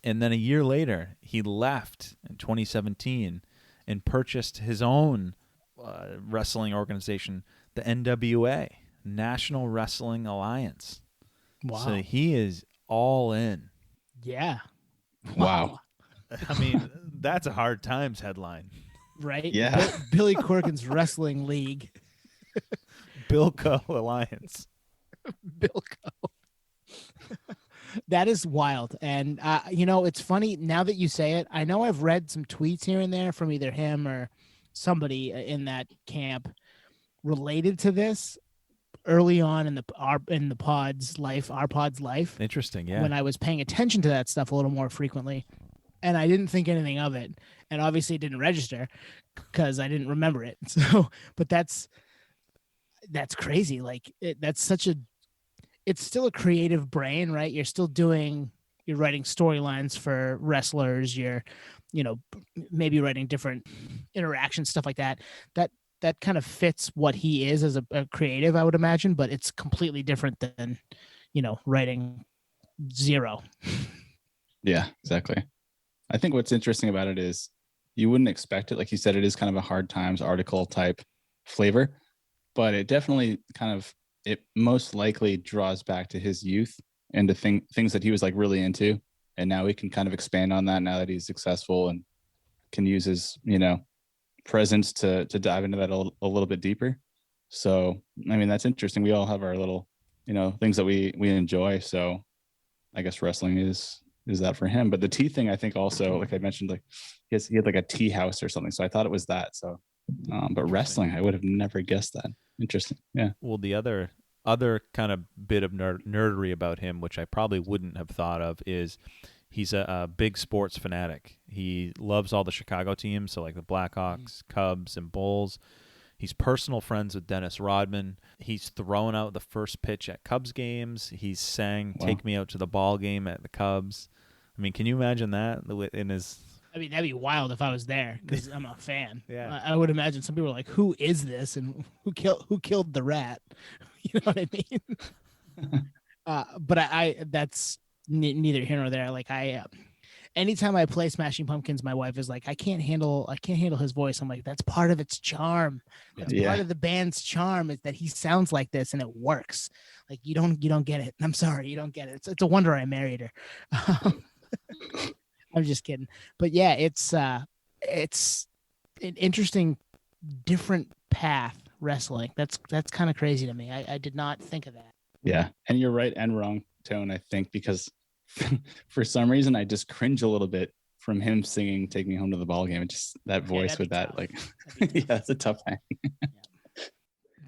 Speaker 2: And then a year later, he left in 2017 and purchased his own wrestling organization, the NWA, National Wrestling Alliance.
Speaker 1: Wow.
Speaker 2: So he is all in.
Speaker 1: Yeah.
Speaker 3: Wow.
Speaker 2: I mean, that's a Hard Times headline.
Speaker 1: Right?
Speaker 3: Yeah.
Speaker 1: Billy Corgan's Wrestling League.
Speaker 2: Bilko Alliance.
Speaker 1: Bilko. That is wild. And, it's funny now that you say it. I know I've read some tweets here and there from either him or somebody in that camp related to this early on in the pod's life, our pod's life.
Speaker 2: Interesting, yeah.
Speaker 1: When I was paying attention to that stuff a little more frequently, and I didn't think anything of it, and obviously it didn't register because I didn't remember it. So, but that's crazy. Like it's still a creative brain, right? You're writing storylines for wrestlers. You're, maybe writing different interactions, stuff like that. That kind of fits what he is as a creative, I would imagine, but it's completely different than, writing 0.
Speaker 3: Yeah, exactly. I think what's interesting about it is you wouldn't expect it. Like you said, it is kind of a hard times article type flavor, but it definitely it most likely draws back to his youth and to things that he was like really into. And now he can kind of expand on that now that he's successful and can use his, presence to dive into that a little bit deeper. So, I mean, that's interesting. We all have our little, things that we enjoy. So I guess wrestling is that for him. But the tea thing, I think also, like I mentioned, like he had like a tea house or something. So I thought it was that. So, but wrestling, I would have never guessed that. Interesting. Yeah.
Speaker 2: Well, the other kind of bit of nerdery about him, which I probably wouldn't have thought of, is he's a big sports fanatic. He loves all the Chicago teams, so like the Blackhawks, Cubs, and Bulls. He's personal friends with Dennis Rodman. He's thrown out the first pitch at Cubs games. He's sang "Take Me Out to the Ball Game" at the Cubs. I mean, can you imagine that in his?
Speaker 1: I mean, that'd be wild if I was there because I'm a fan.
Speaker 2: Yeah,
Speaker 1: I would imagine some people are like, "Who is this?" and who killed the rat? You know what I mean? But I that's neither here nor there. Like anytime I play Smashing Pumpkins, my wife is like, I can't handle his voice. I'm like, that's part of its charm. That's part of the band's charm is that he sounds like this and it works. Like you don't get it. I'm sorry, you don't get it. It's a wonder I married her. I'm just kidding. But yeah, it's an interesting, different path wrestling. That's kind of crazy to me. I did not think of that.
Speaker 3: Yeah. And you're right and wrong, Tone, I think, because for some reason I just cringe a little bit from him singing "Take Me Home to the Ball Game." It's just that voice with that, like, yeah, that's a tough thing.
Speaker 1: Yeah.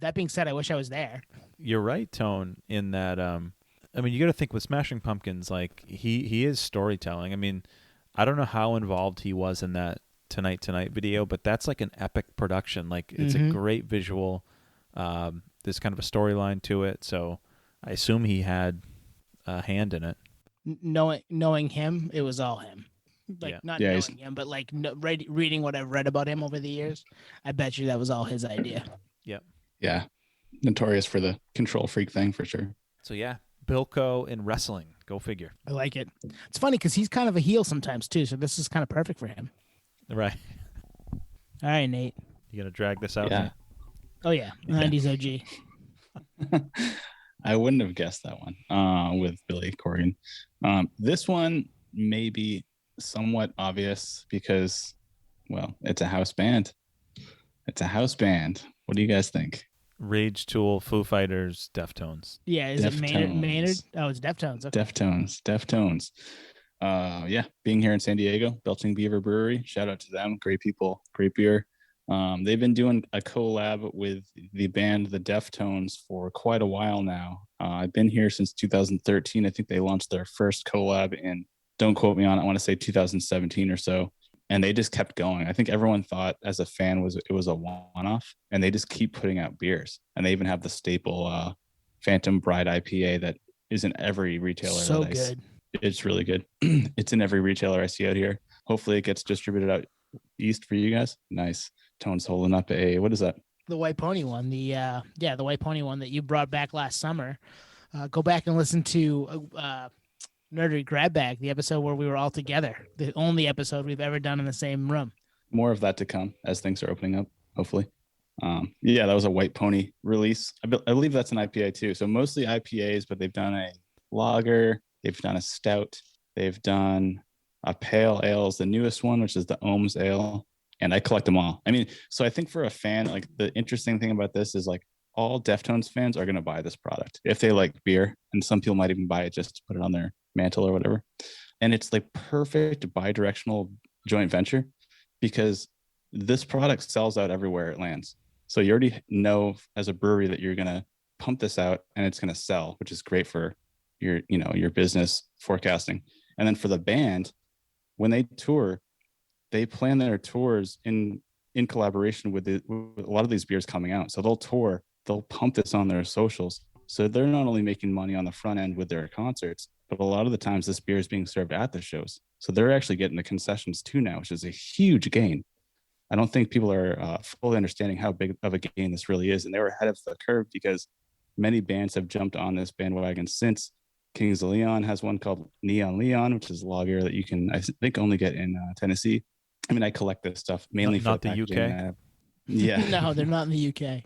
Speaker 1: That being said, I wish I was there.
Speaker 2: You're right, Tone, in that I mean, you got to think with Smashing Pumpkins, like he is storytelling. I mean, I don't know how involved he was in that Tonight video, but that's like an epic production. Like it's a great visual. There's kind of a storyline to it, so I assume he had a hand in it.
Speaker 1: Knowing him, it was all him. Like not knowing him, but like reading what I've read about him over the years, I bet you that was all his idea.
Speaker 2: Yep.
Speaker 3: Yeah. Notorious for the control freak thing for sure.
Speaker 2: So yeah, Bilko in wrestling. Go figure.
Speaker 1: I like it. It's funny because he's kind of a heel sometimes too, so this is kind of perfect for him.
Speaker 2: Right.
Speaker 1: All right, Nate.
Speaker 2: You gonna drag this out?
Speaker 3: Yeah.
Speaker 2: Nate?
Speaker 1: Oh yeah, 90s OG.
Speaker 3: I wouldn't have guessed that one with Billy Corgan. This one may be somewhat obvious because, well, it's a house band. It's a house band. What do you guys think?
Speaker 2: Rage Tool, Foo Fighters, Deftones.
Speaker 1: Yeah, is it Maynard? Oh, it's Deftones. Okay.
Speaker 3: Deftones. Yeah, being here in San Diego, Belching Beaver Brewery. Shout out to them. Great people, great beer. They've been doing a collab with the band The Deftones for quite a while now. I've been here since 2013. I think they launched their first collab in, don't quote me on it, I want to say 2017 or so. And they just kept going. I think everyone thought as a fan it was a one-off, and they just keep putting out beers. And they even have the staple Phantom Bride IPA that is in every retailer.
Speaker 1: So good.
Speaker 3: It's really good. It's in every retailer I see out here. Hopefully it gets distributed out east for you guys. Nice. Tone's holding up what is that?
Speaker 1: The White Pony one. The White Pony one that you brought back last summer. Go back and listen to Nerdery Grab Bag, the episode where we were all together. The only episode we've ever done in the same room.
Speaker 3: More of that to come as things are opening up, hopefully. Yeah, that was a White Pony release. I believe that's an IPA too. So mostly IPAs, but they've done a lager, they've done a stout, they've done a pale ale is the newest one, which is the Ohms Ale. And I collect them all. I mean, so I think for a fan, like the interesting thing about this is like all Deftones fans are going to buy this product if they like beer. And some people might even buy it just to put it on their mantle or whatever. And it's like perfect bi-directional joint venture because this product sells out everywhere it lands. So you already know as a brewery that you're going to pump this out and it's going to sell, which is great for your business forecasting. And then for the band, when they tour, they plan their tours in collaboration with a lot of these beers coming out. So they'll pump this on their socials. So they're not only making money on the front end with their concerts, but a lot of the times this beer is being served at the shows. So they're actually getting the concessions too now, which is a huge gain. I don't think people are fully understanding how big of a gain this really is. And they were ahead of the curve because many bands have jumped on this bandwagon since Kings of Leon has one called Neon Leon, which is a lager that you can, I think, only get in Tennessee. I mean, I collect this stuff mainly for
Speaker 2: Not
Speaker 3: the
Speaker 2: the
Speaker 3: packaging.
Speaker 2: UK.
Speaker 3: Yeah.
Speaker 1: No, they're not in the UK.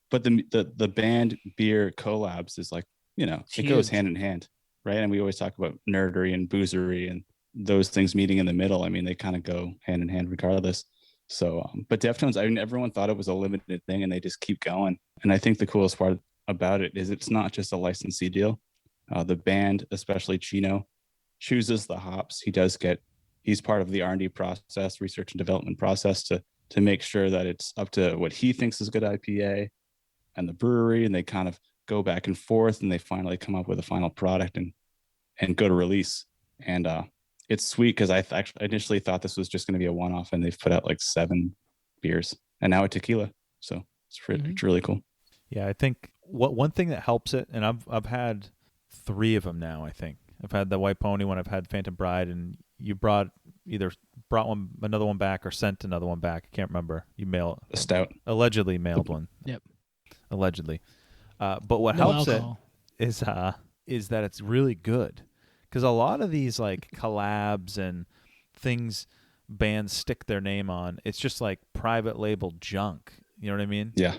Speaker 3: But the band beer collabs is like,
Speaker 1: It's
Speaker 3: it goes
Speaker 1: huge.
Speaker 3: hand in hand, right? And we always talk about nerdery and boozery and those things meeting in the middle. I mean, they kind of go hand in hand regardless. So, but Deftones, I mean, everyone thought it was a limited thing, and they just keep going. And I think the coolest part about it is it's not just a licensee deal. The band, especially Chino, chooses the hops. He's part of the R&D process, research and development process, to make sure that it's up to what he thinks is good IPA, and the brewery, and they kind of go back and forth, and they finally come up with a final product and go to release. And it's sweet because I initially thought this was just going to be a one-off, and they've put out like 7 beers and now a tequila. So it's really cool.
Speaker 2: Yeah, I think one thing that helps it, and I've had 3 of them now. I think I've had the White Pony one, I've had Phantom Bride, and you either brought another one back or sent another one back. I can't remember. You
Speaker 3: A stout.
Speaker 2: allegedly mailed one.
Speaker 1: Yep.
Speaker 2: Allegedly. But what
Speaker 1: No
Speaker 2: helps
Speaker 1: alcohol.
Speaker 2: it is that it's really good, because a lot of these like collabs and things bands stick their name on, it's just like private label junk. You know what I mean?
Speaker 3: Yeah.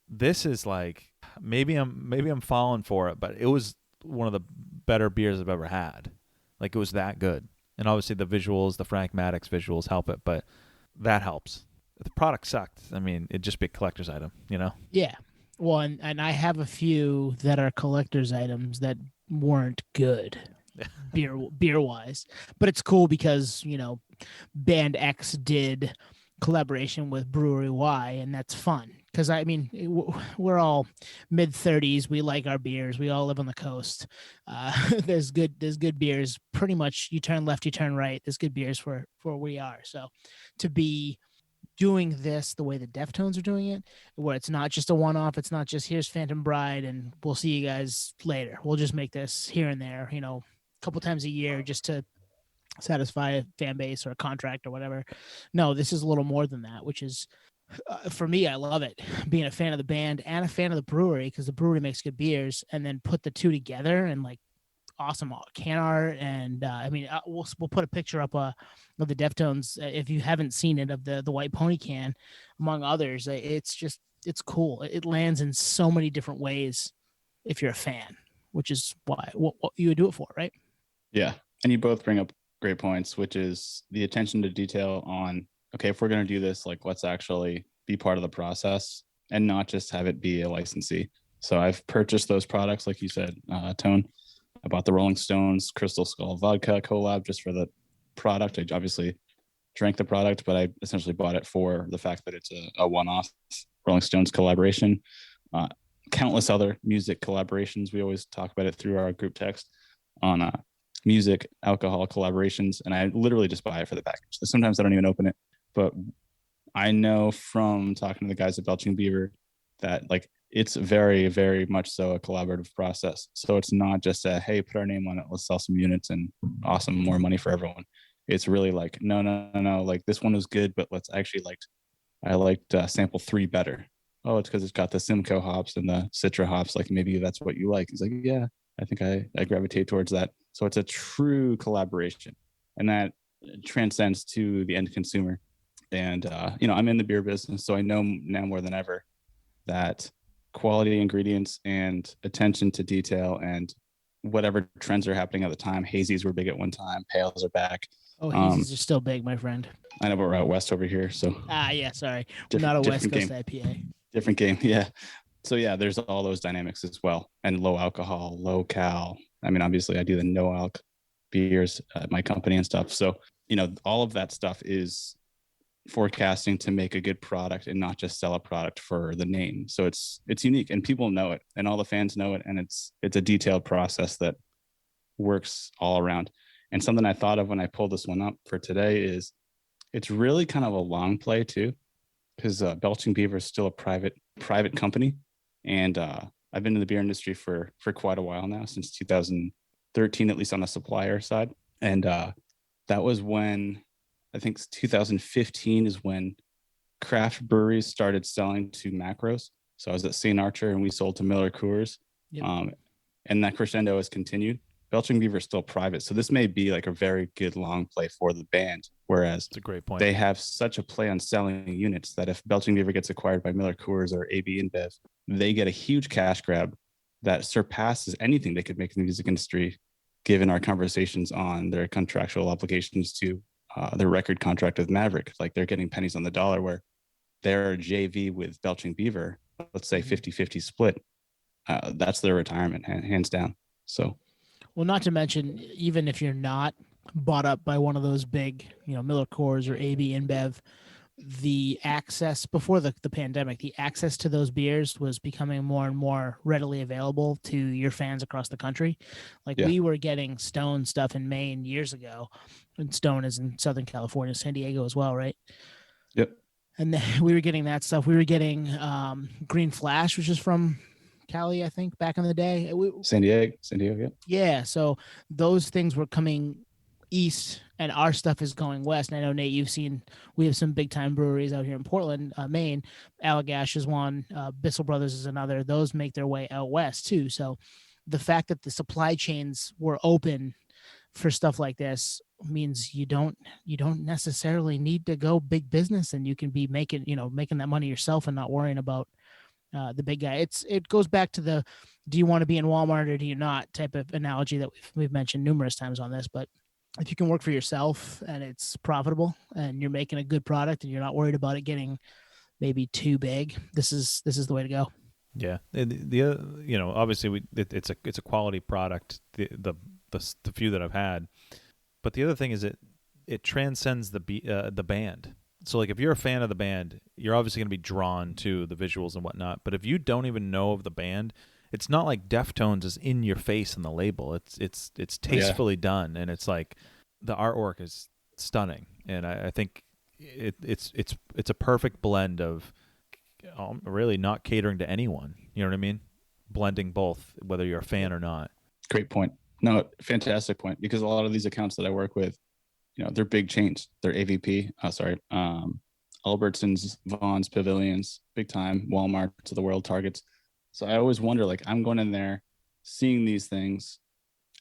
Speaker 2: This is like, maybe I'm falling for it, but it was one of the better beers I've ever had. Like, it was that good. And obviously the visuals, the Frankmatics visuals help it, but that helps. If the product sucked, I mean, it'd just be a collector's item,
Speaker 1: Yeah. Well, and I have a few that are collector's items that weren't good beer wise, but it's cool because band X did collaboration with Brewery Y, and that's fun because I mean we're all mid-30s, we like our beers, we all live on the coast. There's good beers pretty much, you turn left, you turn right, there's good beers for where we are. So to be doing this the way the Deftones are doing it, where it's not just a one-off, it's not just here's Phantom Bride and we'll see you guys later, we'll just make this here and there, a couple times a year just to satisfy a fan base or a contract or whatever. No, this is a little more than that, which is for me, I love it, being a fan of the band and a fan of the brewery, because the brewery makes good beers, and then put the two together and like awesome can art. And I mean, we'll put a picture up of the Deftones if you haven't seen it, of the White Pony can, among others. It's cool. It lands in so many different ways if you're a fan, which is what you would do it for, right?
Speaker 3: Yeah. And you both bring up great points, which is the attention to detail on, okay, if we're going to do this, like, let's actually be part of the process and not just have it be a licensee. So I've purchased those products, like you said, Tone. I bought the Rolling Stones Crystal Skull Vodka collab just for the product. I obviously drank the product, but I essentially bought it for the fact that it's a one-off Rolling Stones collaboration. Countless other music collaborations. We always talk about it through our group text on music, alcohol collaborations, and I literally just buy it for the package. Sometimes I don't even open it, but I know from talking to the guys at Belching Beaver that like it's very, very much so a collaborative process. So it's not just a, hey, put our name on it, let's sell some units and awesome, more money for everyone. It's really like, no, like this one was good, but I liked sample 3 better. Oh, it's because it's got the Simcoe hops and the Citra hops. Like, maybe that's what you like. He's like, yeah, I think I gravitate towards that. So it's a true collaboration, and that transcends to the end consumer. And I'm in the beer business, so I know now more than ever that quality ingredients and attention to detail and whatever trends are happening at the time. Hazies were big at one time. Pales are back.
Speaker 1: Oh, hazies are still big, my friend.
Speaker 3: I know, but we're out west over here, so
Speaker 1: yeah, sorry, we're not a West Coast IPA.
Speaker 3: Different game, yeah. So yeah, there's all those dynamics as well, and low alcohol, low cal. I mean, obviously, I do the no alc beers at my company and stuff. So all of that stuff is forecasting to make a good product and not just sell a product for the name. So it's unique, and people know it, and all the fans know it, and it's a detailed process that works all around. And something I thought of when I pulled this one up for today is it's really kind of a long play too, because Belching Beaver is still a private company, and I've been in the beer industry for quite a while now, since 2013, at least on the supplier side. And that was when, I think 2015 is when craft breweries started selling to macros. So I was at St. Archer, and we sold to Miller Coors.
Speaker 1: Yep.
Speaker 3: and that crescendo has continued. Belching Beaver is still private, so this may be like a very good long play for the band. Whereas
Speaker 2: It's a great point.
Speaker 3: they have such a play on selling units that if Belching Beaver gets acquired by Miller Coors or AB InBev, they get a huge cash grab that surpasses anything they could make in the music industry, given our conversations on their contractual obligations to their record contract with Maverick. Like they're getting pennies on the dollar where they're JV with Belching Beaver, let's say 50-50 split. That's their retirement, hands down. So,
Speaker 1: Well, not to mention, even if you're not bought up by one of those big, Miller Coors or AB InBev, the access before the pandemic, the access to those beers was becoming more and more readily available to your fans across the country. Like we were getting Stone stuff in Maine years ago, and Stone is in Southern California, San Diego as well, right?
Speaker 3: Yep.
Speaker 1: And then we were getting that stuff. We were getting Green Flash, which is from Cali, I think, back in the day.
Speaker 3: San Diego, yep.
Speaker 1: Yeah, so those things were coming east, and our stuff is going west. And I know, Nate, we have some big time breweries out here in Portland, Maine. Allagash is one, Bissell Brothers is another. Those make their way out west too. So the fact that the supply chains were open for stuff like this means you don't necessarily need to go big business, and you can be making that money yourself and not worrying about the big guy. It goes back to the do you want to be in Walmart or do you not type of analogy that we've mentioned numerous times on this. But if you can work for yourself and it's profitable and you're making a good product and you're not worried about it getting maybe too big, this is the way to go.
Speaker 2: Yeah, the obviously it's a quality product. The few that I've had, but the other thing is it transcends the band. So like if you're a fan of the band, you're obviously going to be drawn to the visuals and whatnot. But if you don't even know of the band, it's not like Deftones is in your face on the label. It's tastefully done, and it's like the artwork is stunning. And I think it's a perfect blend of really not catering to anyone. You know what I mean? Blending both, whether you're a fan or not.
Speaker 3: Great point. No, fantastic point. Because a lot of these accounts that I work with, they're big chains. They're AVP. Albertsons, Vaughn's, Pavilions, big time, Walmarts of the world, Targets. So I always wonder, like, I'm going in there, seeing these things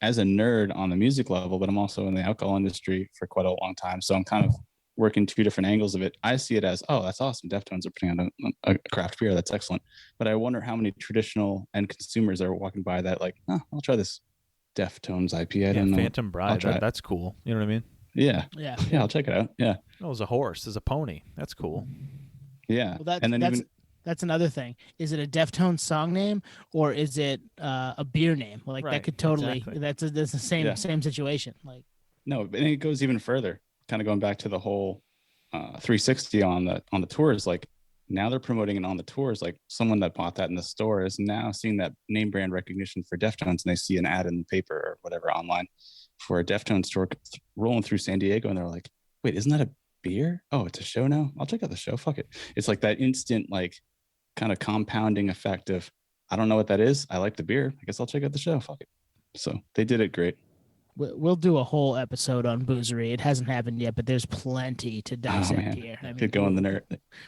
Speaker 3: as a nerd on the music level, but I'm also in the alcohol industry for quite a long time. So I'm kind of working two different angles of it. I see it as, oh, that's awesome. Deftones are putting on a craft beer. That's excellent. But I wonder how many traditional end consumers are walking by that, like, I'll try this Deftones IPA. I don't know.
Speaker 2: Phantom Bride. That's cool. You know what I mean?
Speaker 3: Yeah. I'll check it out. Yeah.
Speaker 2: Oh, it was a horse. There's a pony. That's cool.
Speaker 3: Yeah.
Speaker 1: Well, that's another thing. Is it a Deftones song name or is it a beer name? Like that could totally. Exactly. That's the same situation. Like
Speaker 3: no, and it goes even further. Kind of going back to the whole 360 on the tours. Like now they're promoting it on the tours. Like someone that bought that in the store is now seeing that name brand recognition for Deftones, and they see an ad in the paper or whatever online for a Deftones store rolling through San Diego, and they're like, "Wait, isn't that a beer? Oh, it's a show now. I'll check out the show. Fuck it." It's like that instant, like, kind of compounding effect of, I don't know what that is. I like the beer. I guess I'll check out the show. Fuck it. So they did it great.
Speaker 1: We'll do a whole episode on boozery. It hasn't happened yet, but there's plenty to dissect here. I mean,
Speaker 3: could go in the nerd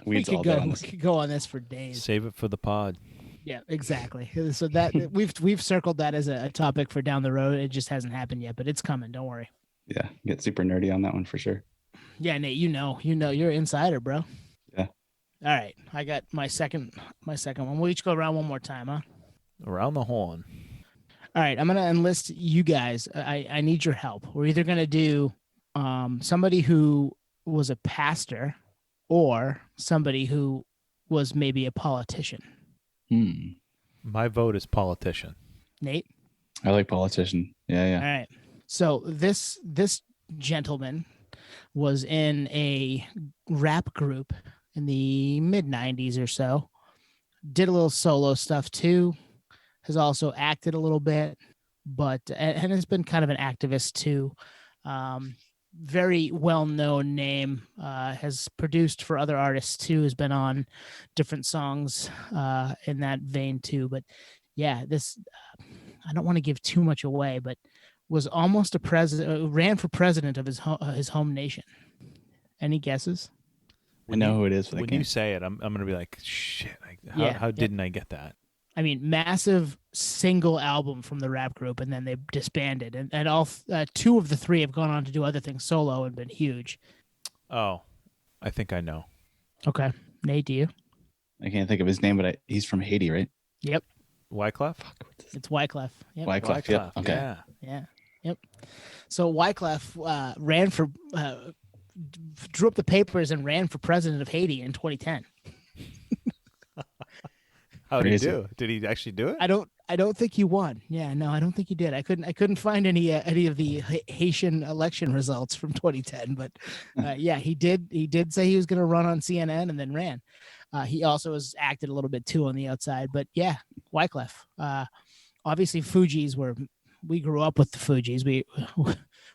Speaker 3: weeds all day on this.
Speaker 1: We could go on this for days.
Speaker 2: Save it for the pod.
Speaker 1: Yeah, exactly. So that we've circled that as a topic for down the road. It just hasn't happened yet, but it's coming. Don't worry.
Speaker 3: Yeah, get super nerdy on that one for sure.
Speaker 1: Yeah, Nate, you're an insider, bro.
Speaker 3: Yeah.
Speaker 1: All right, I got my second one. We'll each go around one more time, huh?
Speaker 2: Around the horn.
Speaker 1: All right, I'm gonna enlist you guys. I need your help. We're either gonna do somebody who was a pastor or somebody who was maybe a politician.
Speaker 2: My vote is politician.
Speaker 1: Nate?
Speaker 3: I like politician. Yeah.
Speaker 1: All right. So this gentleman was in a rap group in the mid 90s or so. Did a little solo stuff too. Has also acted a little bit, and has been kind of an activist too. Very well-known name, has produced for other artists too, has been on different songs in that vein too. But yeah, this, I don't want to give too much away, but was almost a president, ran for president of his home nation. Any guesses?
Speaker 3: I know who it is.
Speaker 2: When you say it, I'm going to be like, shit, how didn't I get that?
Speaker 1: I mean, massive single album from the rap group, and then they disbanded. And all two of the three have gone on to do other things solo and been huge.
Speaker 2: Oh, I think I know.
Speaker 1: Okay, Nate, do you?
Speaker 3: I can't think of his name, but he's from Haiti, right?
Speaker 1: Yep,
Speaker 2: Wyclef?
Speaker 1: it's Wyclef. Yep.
Speaker 3: Wyclef. Yep. Okay.
Speaker 2: Yeah.
Speaker 1: Yeah. Yep. So Wyclef ran for, drew up the papers and ran for president of Haiti in 2010.
Speaker 2: How did he
Speaker 3: Crazy.
Speaker 2: do? Did he actually do it?
Speaker 1: I don't think he won. Yeah, no, I don't think he did. I couldn't find any of the Haitian election results from 2010. But yeah, he did say he was going to run on CNN and then ran. He also has acted a little bit too on the outside. But yeah, Wyclef. Obviously, we grew up with the Fugees. We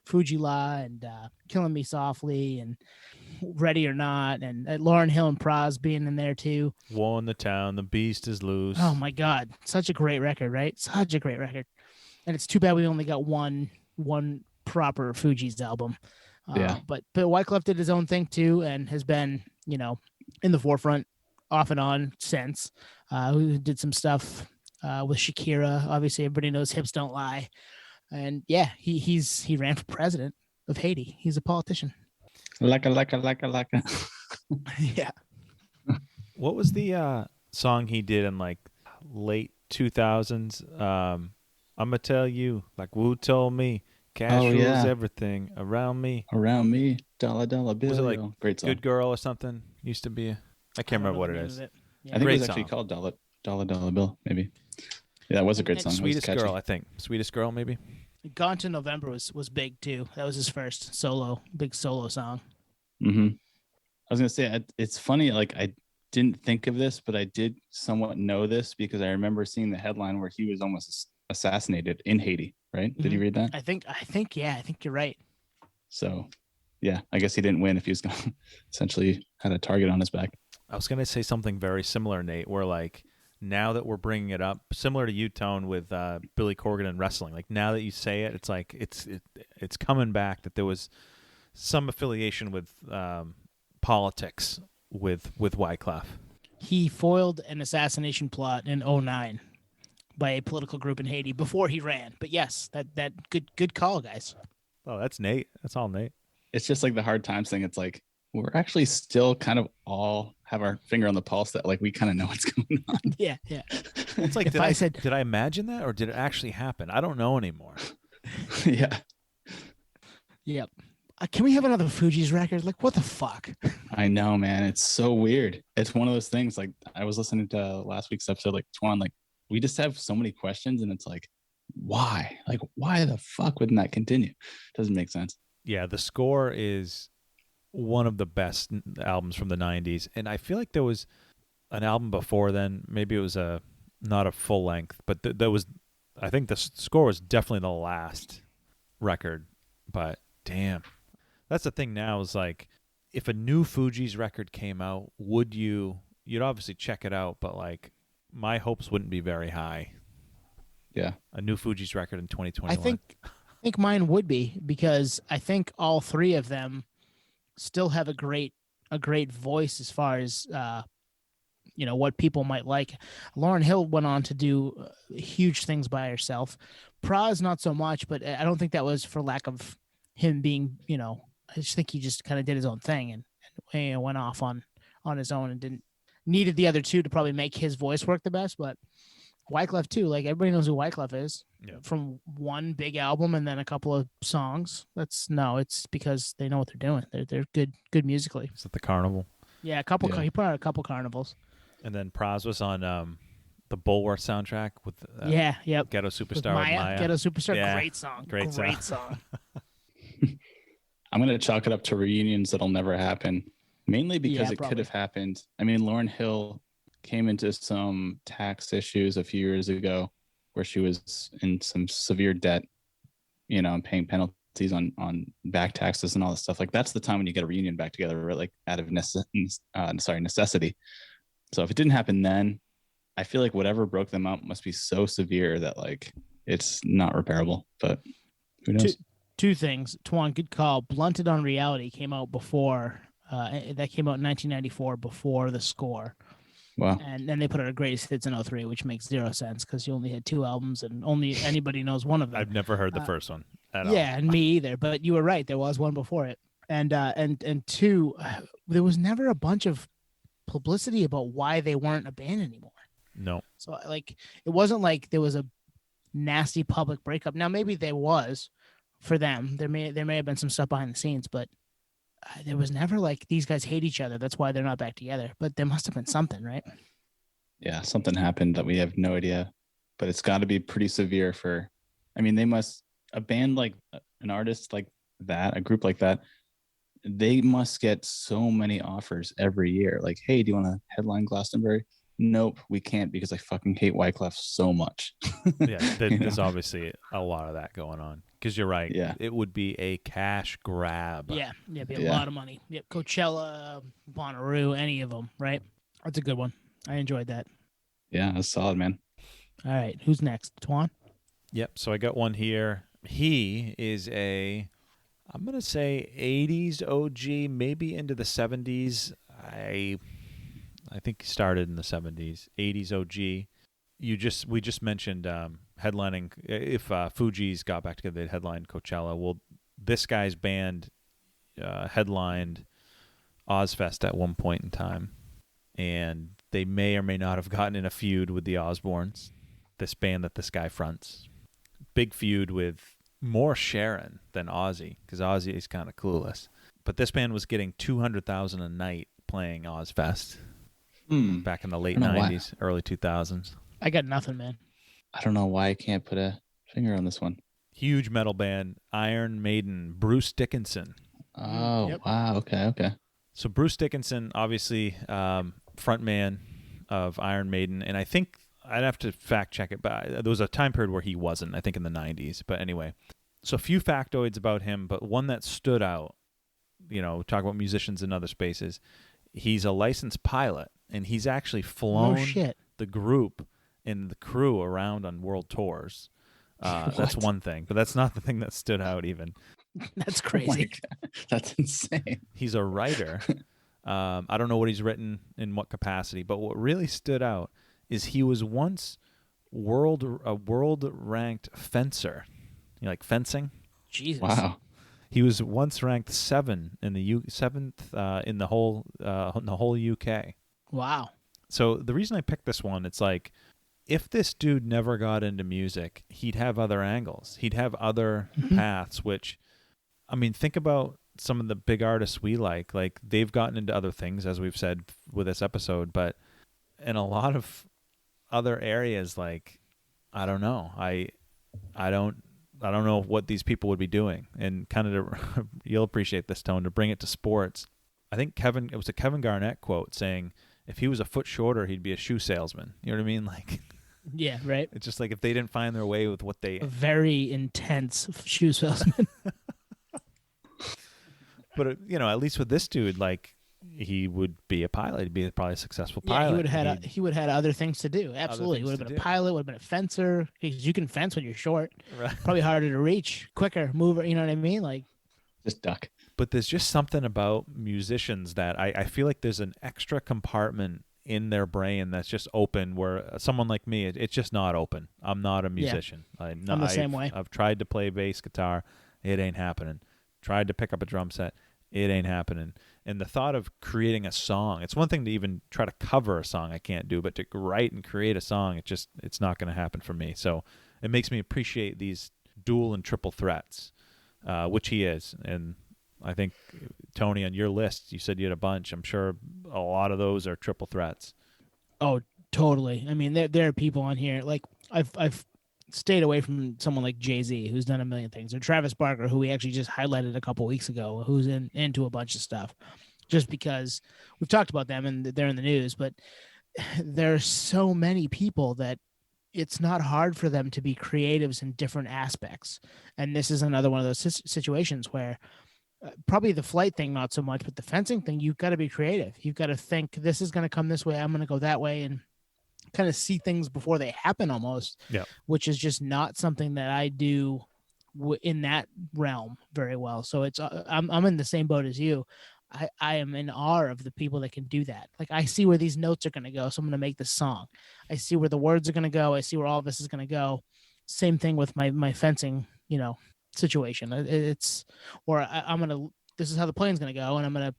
Speaker 1: Fuji La and Killing Me Softly and Ready or Not, and Lauryn Hill and Praz being in there too.
Speaker 2: War in the town, the beast is loose.
Speaker 1: Oh my God, such a great record, right? Such a great record. And it's too bad we only got one proper Fugees album.
Speaker 3: Yeah.
Speaker 1: But Wyclef did his own thing too, and has been in the forefront off and on since. We did some stuff with Shakira. Obviously, everybody knows Hips Don't Lie. And yeah, he ran for president of Haiti. He's a politician.
Speaker 3: Like a.
Speaker 1: Yeah.
Speaker 2: What was the song he did in like late 2000s? I'm gonna tell you, like Wu told me, cash rules everything around me.
Speaker 3: Around me, dollar bill.
Speaker 2: Was it like
Speaker 3: great song?
Speaker 2: Good Girl or something? Used to be. I can't remember what it is.
Speaker 1: Yeah.
Speaker 3: I think
Speaker 2: Great
Speaker 3: it was actually
Speaker 2: song.
Speaker 3: called dollar bill, maybe. Yeah, that was a great song.
Speaker 2: Sweetest Girl, I think. Sweetest Girl, maybe.
Speaker 1: Gone to November was big too. That was his first big solo song.
Speaker 3: Mm-hmm. I was gonna say it's funny. Like I didn't think of this, but I did somewhat know this because I remember seeing the headline where he was almost assassinated in Haiti. Right?
Speaker 1: Mm-hmm.
Speaker 3: Did you read that?
Speaker 1: I think yeah. I think you're right.
Speaker 3: So, yeah, I guess he didn't win if he was going to essentially had a target on his back.
Speaker 2: I was gonna say something very similar, Nate. Where like now that we're bringing it up, similar to you, Tone, with Billy Corgan and wrestling. Like now that you say it, it's like it's coming back that there was some affiliation with politics with Wyclef.
Speaker 1: He foiled an assassination plot in 2009 by a political group in Haiti before he ran. But yes, that good call, guys.
Speaker 2: Oh, that's Nate. That's all Nate.
Speaker 3: It's just like the hard times thing. It's like we're actually still kind of all have our finger on the pulse that like we kind of know what's going on.
Speaker 1: Yeah.
Speaker 2: It's like
Speaker 1: If
Speaker 2: did I imagine that or did it actually happen? I don't know anymore.
Speaker 3: Yeah.
Speaker 1: Yep. Can we have another Fugees record? Like, what the fuck?
Speaker 3: I know, man. It's so weird. It's one of those things. Like I was listening to last week's episode, like Twan, like we just have so many questions, and it's like, why? Like, why the fuck wouldn't that continue? Doesn't make sense.
Speaker 2: Yeah, the score is one of the best albums from the 90s, and I feel like there was an album before then. Maybe it was not a full length, but there was. I think the score was definitely the last record. But damn, that's the thing now is like, if a new Fugees record came out, you'd obviously check it out, but like my hopes wouldn't be very high.
Speaker 3: Yeah,
Speaker 2: a new Fugees record in 2021.
Speaker 1: I think mine would be, because I think all three of them still have a great voice as far as what people might like. Lauryn Hill went on to do huge things by herself. Praz not so much, but I don't think that was for lack of him being, I just think he just kind of did his own thing and went off on his own and needed the other two to probably make his voice work the best. But Wyclef too, like everybody knows who Wyclef is.
Speaker 2: Yeah. From
Speaker 1: one big album and then a couple of songs. It's because they know what they're doing. They're good musically.
Speaker 2: Is it the Carnival?
Speaker 1: Yeah, he put out a couple carnivals.
Speaker 2: And then Praz was on the Bulworth soundtrack with Ghetto Superstar with Maya.
Speaker 1: Ghetto Superstar,
Speaker 2: Yeah.
Speaker 1: Great song.
Speaker 2: Great
Speaker 1: song.
Speaker 3: I'm going to chalk it up to reunions that'll never happen, mainly because it could have happened. I mean, Lauryn Hill came into some tax issues a few years ago where she was in some severe debt, and paying penalties on back taxes and all this stuff. Like that's the time when you get a reunion back together, right? Like out of necessity. So if it didn't happen then, I feel like whatever broke them up must be so severe that like it's not repairable. But who knows?
Speaker 1: Two things. Twan, good call. Blunted on Reality came out before. That came out in 1994 before the score.
Speaker 3: Wow.
Speaker 1: And then they put out a greatest hits in '03, which makes zero sense because you only had 2 albums and only anybody knows one of them.
Speaker 2: I've never heard the first one at all.
Speaker 1: Yeah, and me either. But you were right. There was one before it. And two, there was never a bunch of publicity about why they weren't a band anymore.
Speaker 2: No.
Speaker 1: So like, it wasn't like there was a nasty public breakup. Now maybe there was for them. There may have been some stuff behind the scenes, but there was never like these guys hate each other. That's why they're not back together. But there must have been something, right?
Speaker 3: Yeah, something happened that we have no idea, but it's got to be pretty severe for. I mean, a band like an artist like that, a group like that, they must get so many offers every year. Like, hey, do you want to headline Glastonbury? Nope, we can't because I fucking hate Wyclef so much.
Speaker 2: Yeah, there's obviously a lot of that going on. Because you're right.
Speaker 3: Yeah.
Speaker 2: It would be a cash grab.
Speaker 1: Yeah, it'd be a lot of money. Yep, Coachella, Bonnaroo, any of them, right? That's a good one. I enjoyed that.
Speaker 3: Yeah, that's solid, man.
Speaker 1: All right, who's next? Twan?
Speaker 2: Yep, so I got one here. He is I'm going to say 80s OG, maybe into the 70s. I think he started in the 70s. 80s OG. We just mentioned headlining. If Fugees got back together, they'd headline Coachella. Well, this guy's band headlined Ozfest at one point in time, and they may or may not have gotten in a feud with the Osbournes, this band that this guy fronts. Big feud with more Sharon than Ozzy, because Ozzy is kind of clueless. But this band was getting $200,000 a night playing Ozfest back in the late 90s, early 2000s.
Speaker 1: I got nothing, man.
Speaker 3: I don't know why I can't put a finger on this one.
Speaker 2: Huge metal band, Iron Maiden, Bruce Dickinson.
Speaker 3: Oh, yep. Wow. Okay.
Speaker 2: So Bruce Dickinson, obviously frontman of Iron Maiden, and I think I'd have to fact check it, but there was a time period where he wasn't, I think in the 90s. But anyway, so a few factoids about him, but one that stood out, talk about musicians in other spaces. He's a licensed pilot, and he's actually flown the group and the crew around on world tours. That's one thing, but that's not the thing that stood out even.
Speaker 1: That's crazy.
Speaker 3: Oh, that's insane.
Speaker 2: He's a writer. I don't know what he's written in what capacity, but what really stood out is he was once a world ranked fencer. You like fencing?
Speaker 1: Jesus.
Speaker 3: Wow.
Speaker 2: He was once ranked seventh in the whole UK.
Speaker 1: Wow.
Speaker 2: So the reason I picked this one, it's like, if this dude never got into music, he'd have other angles. He'd have other paths, which, I mean, think about some of the big artists we like. Like, they've gotten into other things, as we've said with this episode, but in a lot of other areas, like, I don't know. I don't know what these people would be doing. And kind of, you'll appreciate this, Tone, to bring it to sports. I think it was a Kevin Garnett quote saying, if he was a foot shorter, he'd be a shoe salesman. You know what I mean? Like,
Speaker 1: yeah, right.
Speaker 2: It's just like if they didn't find their way with what they...
Speaker 1: A very intense shoe salesman.
Speaker 2: But, at least with this dude, like, he would be a pilot. He'd be probably a successful pilot.
Speaker 1: Yeah, he would have had other things to do. Absolutely. He would have been a pilot, would have been a fencer. Because you can fence when you're short. Right. Probably harder to reach, quicker, mover, you know what I mean? Like,
Speaker 3: just duck.
Speaker 2: But there's just something about musicians that I feel like there's an extra compartment in their brain that's just open, where someone like me, it's just not open. I'm not a musician.
Speaker 1: Yeah. I'm the same way.
Speaker 2: I've tried to play bass guitar. It ain't happening. Tried to pick up a drum set. It ain't happening. And the thought of creating a song, it's one thing to even try to cover a song I can't do, but to write and create a song, it's not going to happen for me. So it makes me appreciate these dual and triple threats, which he is. And I think, Tony, on your list, you said you had a bunch. I'm sure a lot of those are triple threats.
Speaker 1: Oh, totally. I mean, there are people on here, like, I've stayed away from someone like Jay-Z, who's done a million things, or Travis Barker, who we actually just highlighted a couple weeks ago, who's into a bunch of stuff, just because we've talked about them and they're in the news. But there are so many people that it's not hard for them to be creatives in different aspects. And this is another one of those situations where probably the flight thing, not so much, but the fencing thing, you've got to be creative. You've got to think, this is going to come this way, I'm going to go that way, and kind of see things before they happen almost.
Speaker 2: Yeah.
Speaker 1: Which is just not something that I do in that realm very well. So it's I'm in the same boat as you. I am in awe of the people that can do that. Like I see where these notes are going to go, so I'm going to make this song. I see where the words are going to go. I see where all this is going to go. Same thing with my fencing, situation. I'm going to, this is how the plane's going to go, and I'm going to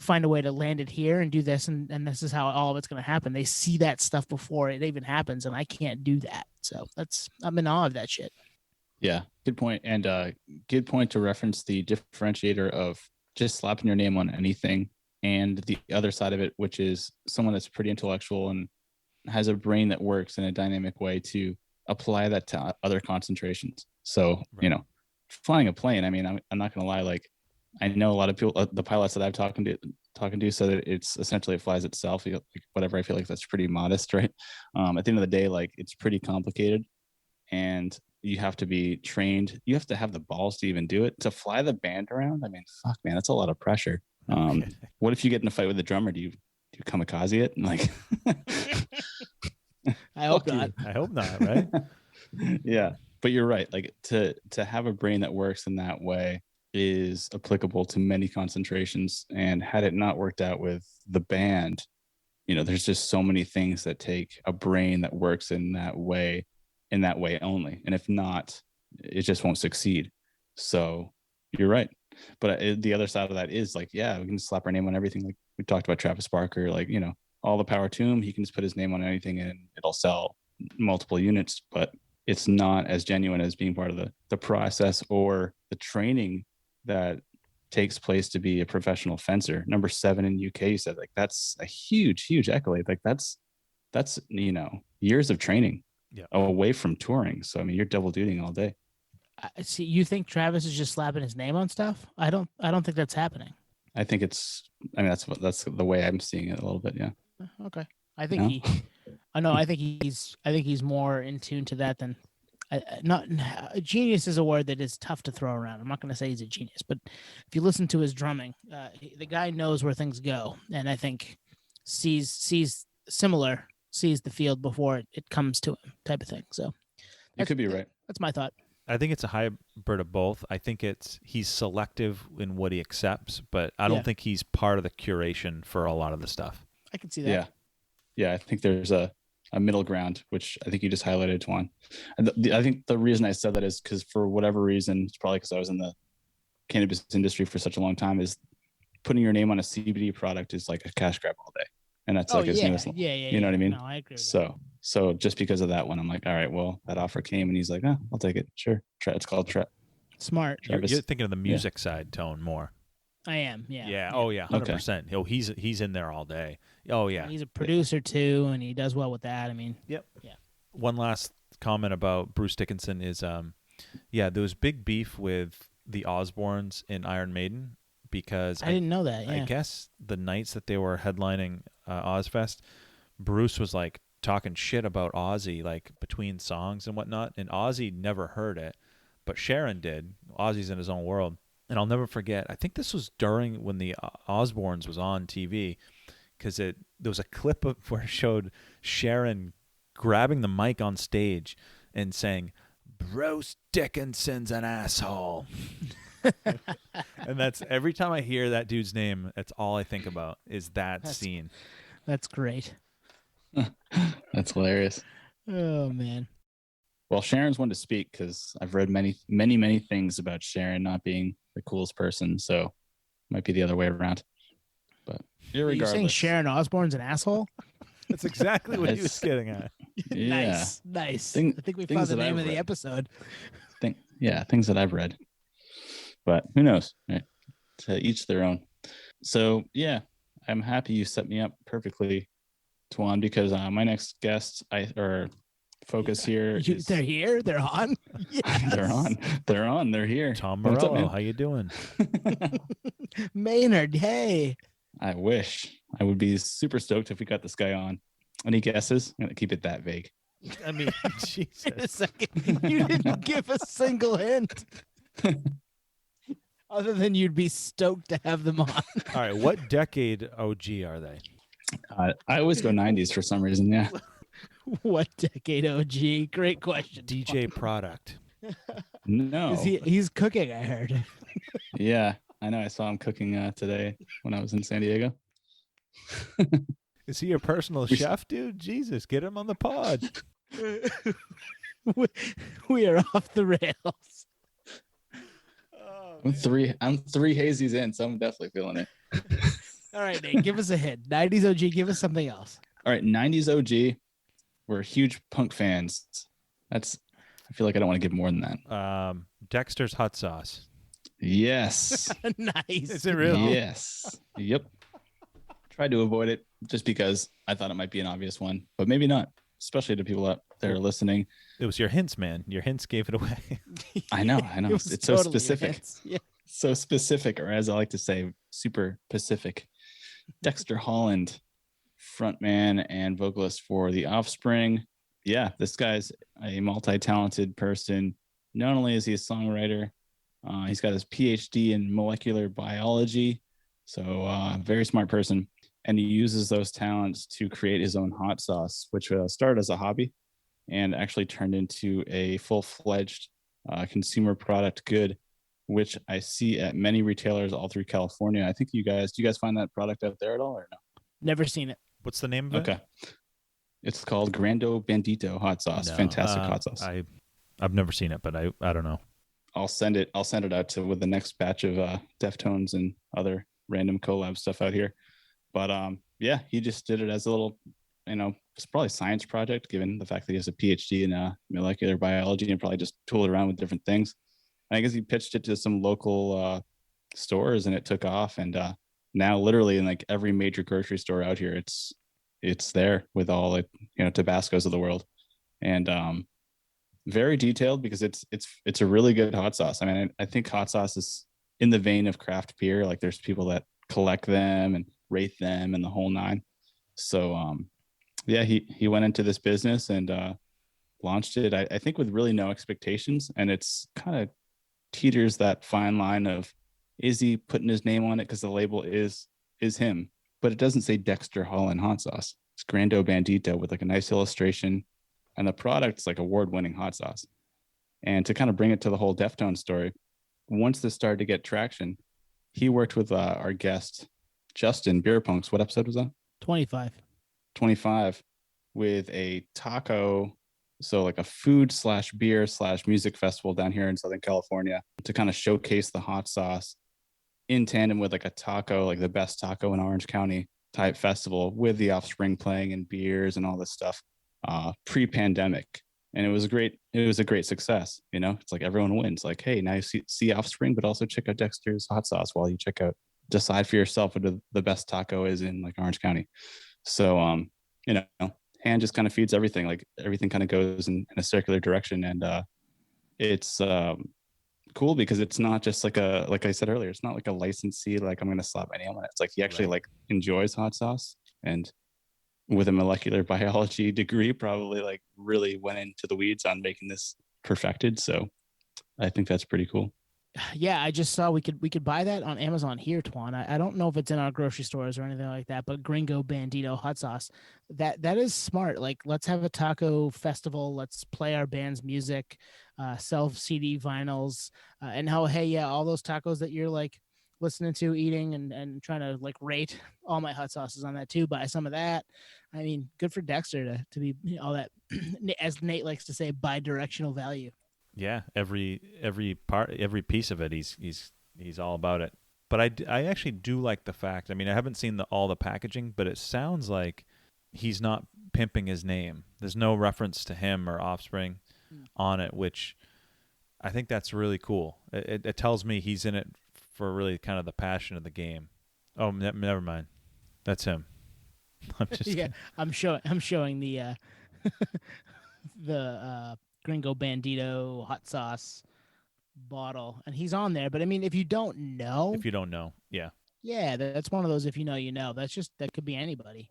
Speaker 1: find a way to land it here and do this, and this is how all of it's going to happen. They see that stuff before it even happens, and I can't do that. So I'm in awe of that shit.
Speaker 3: Yeah, good point. And good point to reference the differentiator of just slapping your name on anything, and the other side of it, which is someone that's pretty intellectual and has a brain that works in a dynamic way to apply that to other concentrations. So,
Speaker 2: Right.
Speaker 3: Flying a plane, I mean, I'm not going to lie, like I know a lot of people, the pilots that I've talking to so that it's essentially it flies itself, like whatever. I feel like that's pretty modest, right? At the end of the day, like it's pretty complicated, and you have to be trained. You have to have the balls to even do it. To fly the band around, I mean, fuck, man, that's a lot of pressure. What if you get in a fight with the drummer? Do you kamikaze it? Like,
Speaker 1: I hope not.
Speaker 2: I hope not, right?
Speaker 3: Yeah, but you're right. Like to have a brain that works in that way is applicable to many concentrations. And had it not worked out with the band, there's just so many things that take a brain that works in that way only. And if not, it just won't succeed. So you're right. But the other side of that is like, yeah, we can just slap our name on everything. Like we talked about Travis Barker, like, all the power to him. He can just put his name on anything and it'll sell multiple units, but it's not as genuine as being part of the process or the training that takes place to be a professional fencer. Number 7 in UK, you said, like, that's a huge accolade. Like that's years of training away from touring. So I mean, you're double dutying all day.
Speaker 1: See, you think Travis is just slapping his name on stuff? I don't think that's happening.
Speaker 3: I think that's the way I'm seeing it a little bit. Yeah.
Speaker 1: Okay. I think I think he's more in tune to that than not. Genius is a word that is tough to throw around. I'm not going to say he's a genius, but if you listen to his drumming, the guy knows where things go, and I think sees the field before it comes to him, type of thing. So
Speaker 3: you could be right.
Speaker 1: That's my thought.
Speaker 2: I think it's a hybrid of both. I think he's selective in what he accepts, but I don't think he's part of the curation for a lot of the stuff.
Speaker 1: I can see that.
Speaker 3: Yeah. I think there's a middle ground, which I think you just highlighted, Tuan. And I think the reason I said that is because for whatever reason, it's probably because I was in the cannabis industry for such a long time, is putting your name on a CBD product is like a cash grab all day. And that's like his newest.
Speaker 1: Yeah.
Speaker 3: You know what I mean?
Speaker 1: No, I agree with
Speaker 3: that. So just because of that one, I'm like, all right, well, that offer came, and he's like, oh, I'll take it. Sure. It's called Trap.
Speaker 1: Smart.
Speaker 2: You're thinking of the music side, Tone, more.
Speaker 1: I am. Yeah.
Speaker 2: Yeah. Oh yeah. 100%. Okay. He's in there all day. Oh yeah.
Speaker 1: He's a producer too, and he does well with that. I mean.
Speaker 2: Yep.
Speaker 1: Yeah.
Speaker 2: One last comment about Bruce Dickinson is, there was big beef with the Osbournes in Iron Maiden because
Speaker 1: I didn't know that. Yeah.
Speaker 2: I guess the nights that they were headlining Ozfest, Bruce was like talking shit about Ozzy, like between songs and whatnot, and Ozzy never heard it, but Sharon did. Ozzy's in his own world. And I'll never forget, I think this was during when the Osbournes was on TV, because there was a clip of where it showed Sharon grabbing the mic on stage and saying, Bruce Dickinson's an asshole. And that's every time I hear that dude's name, that's all I think about is that scene.
Speaker 1: That's great.
Speaker 3: That's hilarious.
Speaker 1: Oh, man.
Speaker 3: Well, Sharon's one to speak because I've read many things about Sharon not being the coolest person. So it might be the other way around. But
Speaker 1: Are you saying Sharon Osbourne's an asshole?
Speaker 2: That's exactly what he was getting at.
Speaker 3: Yeah.
Speaker 1: Nice. I think we found the name of the episode.
Speaker 3: Things that I've read. But who knows? Right? To each their own. So, yeah, I'm happy you set me up perfectly, Tuan, because my next guest focus here is...
Speaker 1: They're here? They're on? Yes.
Speaker 3: They're on. They're here.
Speaker 2: Tom Morello, how you doing?
Speaker 1: Maynard, hey.
Speaker 3: I wish. I would be super stoked if we got this guy on. Any guesses? I'm going to keep it that vague.
Speaker 2: I mean, Jesus.
Speaker 1: Wait a second. You didn't give a single hint. Other than you'd be stoked to have them on.
Speaker 2: All right. What decade OG are they?
Speaker 3: I always go 90s for some reason. Yeah.
Speaker 1: What decade OG? Great question.
Speaker 2: DJ Product.
Speaker 3: No.
Speaker 1: He's cooking, I heard.
Speaker 3: Yeah. I know. I saw him cooking today when I was in San Diego.
Speaker 2: Is he your personal chef, dude? Jesus, get him on the pod.
Speaker 1: We are off the rails.
Speaker 3: I'm three hazies in, so I'm definitely feeling it.
Speaker 1: All right, Nate, give us a hint. 90s OG, give us something else.
Speaker 3: All right, 90s OG. We're huge punk fans. I feel like I don't want to give more than that.
Speaker 2: Dexter's hot sauce.
Speaker 3: Yes.
Speaker 1: Nice.
Speaker 2: Is it real?
Speaker 3: Yes. Yep. Tried to avoid it just because I thought it might be an obvious one, but maybe not, especially to people out there listening.
Speaker 2: It was your hints, man. Your hints gave it away.
Speaker 3: I know. It's so
Speaker 1: totally
Speaker 3: specific.
Speaker 1: Yeah.
Speaker 3: So specific, or as I like to say, super Pacific. Dexter Holland, frontman and vocalist for The Offspring. Yeah, this guy's a multi-talented person. Not only is he a songwriter, he's got his PhD in molecular biology. So very smart person. And he uses those talents to create his own hot sauce, which started as a hobby and actually turned into a full-fledged consumer product good, which I see at many retailers all through California. I think do you guys find that product out there at all or no?
Speaker 1: Never seen it.
Speaker 2: What's the name of it?
Speaker 3: Okay. It's called Grando Bandito hot sauce.
Speaker 2: No,
Speaker 3: Fantastic hot sauce.
Speaker 2: I've never seen it, but I don't know.
Speaker 3: I'll send it out with the next batch of Deftones and other random collab stuff out here. But yeah, he just did it as a little, it's probably a science project, given the fact that he has a PhD in molecular biology and probably just tooled around with different things. And I guess he pitched it to some local stores and it took off. And now literally in like every major grocery store out here, it's there with all Tabascos of the world. And very detailed because it's a really good hot sauce. I mean, I think hot sauce is in the vein of craft beer. Like there's people that collect them and rate them and the whole nine. So yeah, he went into this business and launched it, I think with really no expectations. And it's kind of teeters that fine line of, is he putting his name on it because the label is him, but it doesn't say Dexter Holland hot sauce. It's Grando Bandito with like a nice illustration, and the product's like award-winning hot sauce. And to kind of bring it to the whole Deftones story, once this started to get traction, he worked with our guest Justin Beer Punks. What episode was that?
Speaker 1: 25
Speaker 3: with a taco, so like a food / beer / music festival down here in Southern California to kind of showcase the hot sauce in tandem with like a taco, like the best taco in Orange County type festival with the Offspring playing and beers and all this stuff pre-pandemic. And it was a great success. It's like everyone wins. Like, hey, now you see Offspring, but also check out Dexter's hot sauce while you decide for yourself what the best taco is in like Orange County. So, hand just kind of feeds everything. Like everything kind of goes in a circular direction. And it's cool because it's not just like I said earlier, it's not like a licensee, like I'm going to slap my name on it. It's like he actually like enjoys hot sauce, and with a molecular biology degree, probably like really went into the weeds on making this perfected. So I think that's pretty cool.
Speaker 1: Yeah, I just saw we could buy that on Amazon here, Twan. I don't know if it's in our grocery stores or anything like that, but Gringo Bandito hot sauce. That is smart. Like, let's have a taco festival. Let's play our band's music, sell CD vinyls, and all those tacos that you're like listening to, eating, and trying to like rate all my hot sauces on that too. Buy some of that. I mean, good for Dexter to be all that, as Nate likes to say, bi-directional value.
Speaker 2: Yeah, every piece of it, he's all about it. But I actually do like the fact. I mean, I haven't seen all the packaging, but it sounds like he's not pimping his name. There's no reference to him or Offspring on it, which I think that's really cool. It tells me he's in it for really kind of the passion of the game. Oh, never mind, that's him. I'm just kidding.
Speaker 1: I'm showing the the Gringo Bandito hot sauce bottle, and he's on there. But I mean, if you don't know, yeah, that's one of those. If you know, that could be anybody.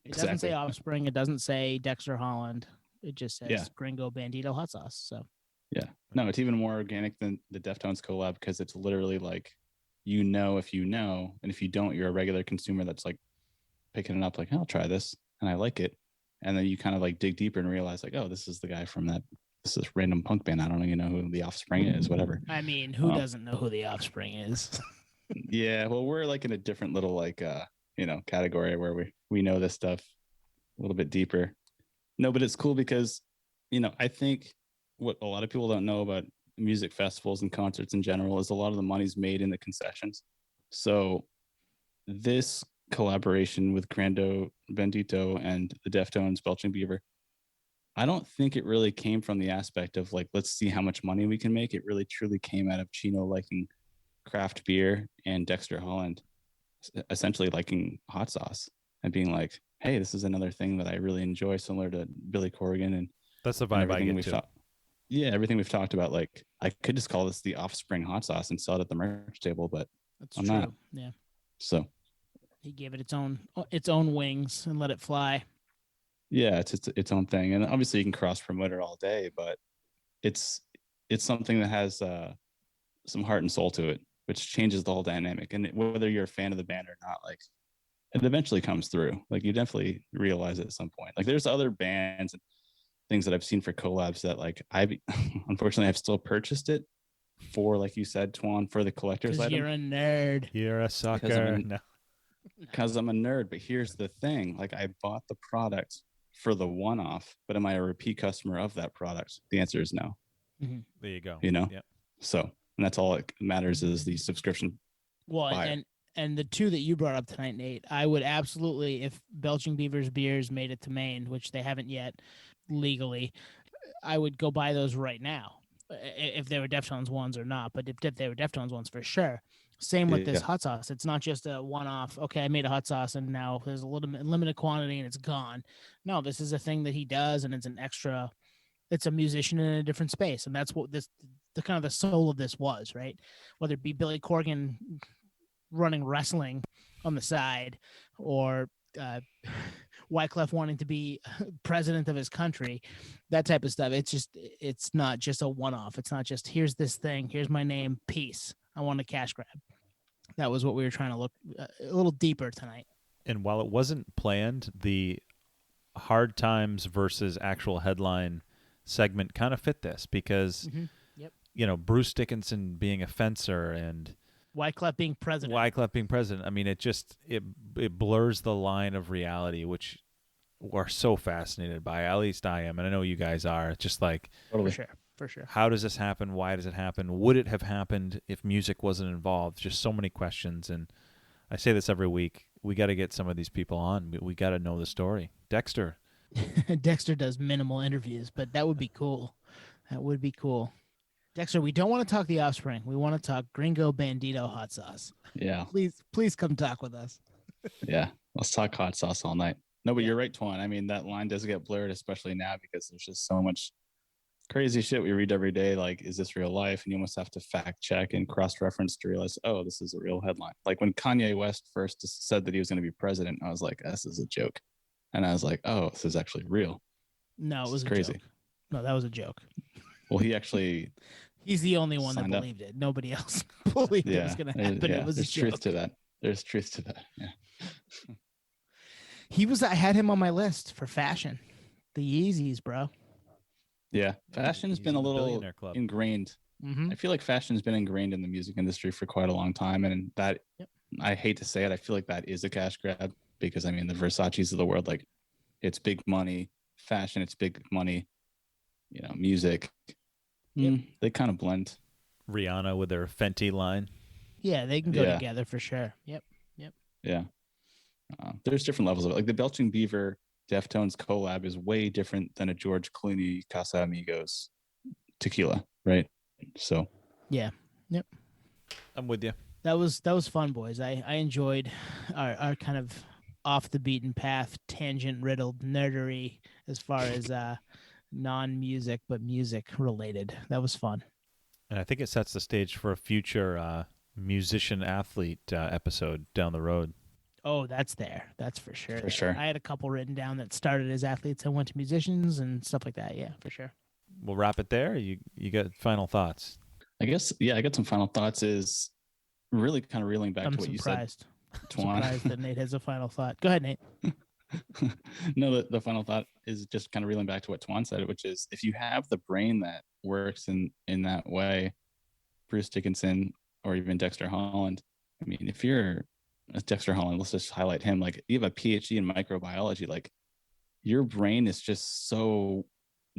Speaker 1: It doesn't say Offspring. It doesn't say Dexter Holland. It just says Gringo Bandito hot sauce. So
Speaker 3: yeah, no, it's even more organic than the Deftones collab because it's literally like, if you know, and if you don't, you're a regular consumer that's like picking it up, like, I'll try this and I like it. And then you kind of like dig deeper and realize like, oh, this is the guy from this is random punk band. I don't even know who the Offspring is, whatever.
Speaker 1: I mean, who doesn't know who the Offspring is?
Speaker 3: Yeah, well, we're like in a different little like category where we know this stuff a little bit deeper. No, but it's cool because I think what a lot of people don't know about music festivals and concerts in general is a lot of the money's made in the concessions. So this collaboration with Grando Bendito and the Deftones Belching Beaver, I don't think it really came from the aspect of like, let's see how much money we can make. It really truly came out of Chino liking craft beer and Dexter Holland essentially liking hot sauce and being like, hey, this is another thing that I really enjoy, similar to Billy Corgan
Speaker 2: That's the
Speaker 3: and
Speaker 2: vibe I
Speaker 3: everything
Speaker 2: get
Speaker 3: we've
Speaker 2: too.
Speaker 3: talked. Yeah, everything we've talked about. Like, I could just call this the Offspring hot sauce and sell it at the merch table, but
Speaker 1: That's
Speaker 3: I'm
Speaker 1: true.
Speaker 3: not.
Speaker 1: Yeah.
Speaker 3: So
Speaker 1: He gave it its own wings and let it fly.
Speaker 3: yeah, it's its own thing, and obviously you can cross promote it all day, but it's it's something that has some heart and soul to it, which changes the whole dynamic. And whether you're a fan of the band or not, like it eventually comes through. Like you definitely realize it at some point. Like there's other bands and things that I've seen for collabs that like I unfortunately I've still purchased it for, like you said, Twan, for the collector's
Speaker 1: Because
Speaker 3: item
Speaker 1: you're a nerd.
Speaker 2: You're a sucker. No.
Speaker 3: because I'm a nerd. But here's the thing: like I bought the product for the one-off, but am I a repeat customer of that product? The answer is no.
Speaker 1: Mhm.
Speaker 2: There you go.
Speaker 3: You know,
Speaker 2: Yep.
Speaker 3: so and that's all it matters is the subscription
Speaker 1: Well,
Speaker 3: buyer.
Speaker 1: and the two that you brought up tonight, Nate, I would absolutely, if Belching Beaver's beers made it to Maine, which they haven't yet legally, I would go buy those right now. If they were Deftones ones or not, but if they were Deftones ones for sure. Same with this
Speaker 3: Yeah,
Speaker 1: hot sauce. It's not just a one-off. Okay, I made a hot sauce and now there's a little limited quantity and it's gone. No, this is a thing that he does, and it's an extra. It's a musician in a different space, and that's what the kind of the soul of this was, right? Whether it be Billy Corgan running wrestling on the side, or Wyclef wanting to be president of his country, that type of stuff. It's not just a one-off. It's not just here's this thing, here's my name, peace. I want a cash grab. That was what we were trying to look a little deeper tonight.
Speaker 2: And while it wasn't planned, the hard times versus actual headline segment kind of fit this because
Speaker 1: Yep.
Speaker 2: Bruce Dickinson being a fencer and
Speaker 1: Wyclef being president.
Speaker 2: Wyclef being president. I mean, it blurs the line of reality, which we're so fascinated by. At least I am, and I know you guys are. It's just like,
Speaker 3: totally.
Speaker 1: For sure.
Speaker 2: how does this happen? Why does it happen? Would it have happened if music wasn't involved? Just so many questions, and I say this every week. We got to get some of these people on. We got to know the story. Dexter.
Speaker 1: Dexter does minimal interviews, but that would be cool. That would be cool. Dexter, we don't want to talk The Offspring. We want to talk Gringo Bandito hot sauce.
Speaker 3: Yeah,
Speaker 1: Please come talk with us.
Speaker 3: yeah. Let's talk hot sauce all night. No, but
Speaker 1: Yeah.
Speaker 3: you're right, Twan. I mean, that line does get blurred, especially now because there's just so much crazy shit we read every day. Like, is this real life? And you almost have to fact check and cross reference to realize, oh, this is a real headline. Like when Kanye West first said that he was going to be president, I was like, this is a joke. And I was like, oh, this is actually real.
Speaker 1: No, it was
Speaker 3: crazy.
Speaker 1: a joke. No, that was a joke.
Speaker 3: Well, he actually.
Speaker 1: He's the only one that
Speaker 3: Signed up.
Speaker 1: believed it. Nobody else believed it was going to happen.
Speaker 3: Yeah,
Speaker 1: It was a
Speaker 3: there's
Speaker 1: joke.
Speaker 3: truth to that. There's truth to that. Yeah.
Speaker 1: I had him on my list for fashion. The Yeezys, bro.
Speaker 3: Yeah. Fashion's
Speaker 2: He's
Speaker 3: been
Speaker 2: in
Speaker 3: a
Speaker 2: the
Speaker 3: little
Speaker 2: billionaire club.
Speaker 3: ingrained.
Speaker 1: Mm-hmm.
Speaker 3: I feel like fashion's been ingrained in the music industry for quite a long time. And that,
Speaker 1: Yep.
Speaker 3: I hate to say it, I feel like that is a cash grab because I mean, the Versace's of the world, like it's big money. Fashion, it's big money. Music.
Speaker 1: Yep.
Speaker 3: They kind of blend.
Speaker 2: Rihanna with her Fenty line.
Speaker 1: Yeah, they can go
Speaker 3: Yeah.
Speaker 1: together for sure. Yep.
Speaker 3: Yeah. There's different levels of it. Like the Belching Beaver Deftones collab is way different than a George Clooney Casamigos tequila, right? So
Speaker 1: Yeah. Yep.
Speaker 2: I'm with you.
Speaker 1: That was fun, boys. I enjoyed our kind of off the beaten path, tangent riddled nerdery as far as non-music but music related. That was fun.
Speaker 2: And I think it sets the stage for a future musician athlete episode down the road.
Speaker 1: Oh, that's there. That's for sure.
Speaker 3: For sure.
Speaker 1: I had a couple written down that started as athletes and went to musicians and stuff like that. Yeah, for sure.
Speaker 2: We'll wrap it there. You got final thoughts?
Speaker 3: I guess, yeah, I got some final thoughts is really kind of reeling back
Speaker 1: I'm
Speaker 3: to what
Speaker 1: surprised.
Speaker 3: you said, Twan.
Speaker 1: Surprised that Nate has a final thought. Go ahead, Nate.
Speaker 3: No, the final thought is just kind of reeling back to what Twan said, which is if you have the brain that works in that way, Bruce Dickinson or even Dexter Holland, I mean, if you're Dexter Holland, let's just highlight him. Like, you have a PhD in microbiology. Like, your brain is just so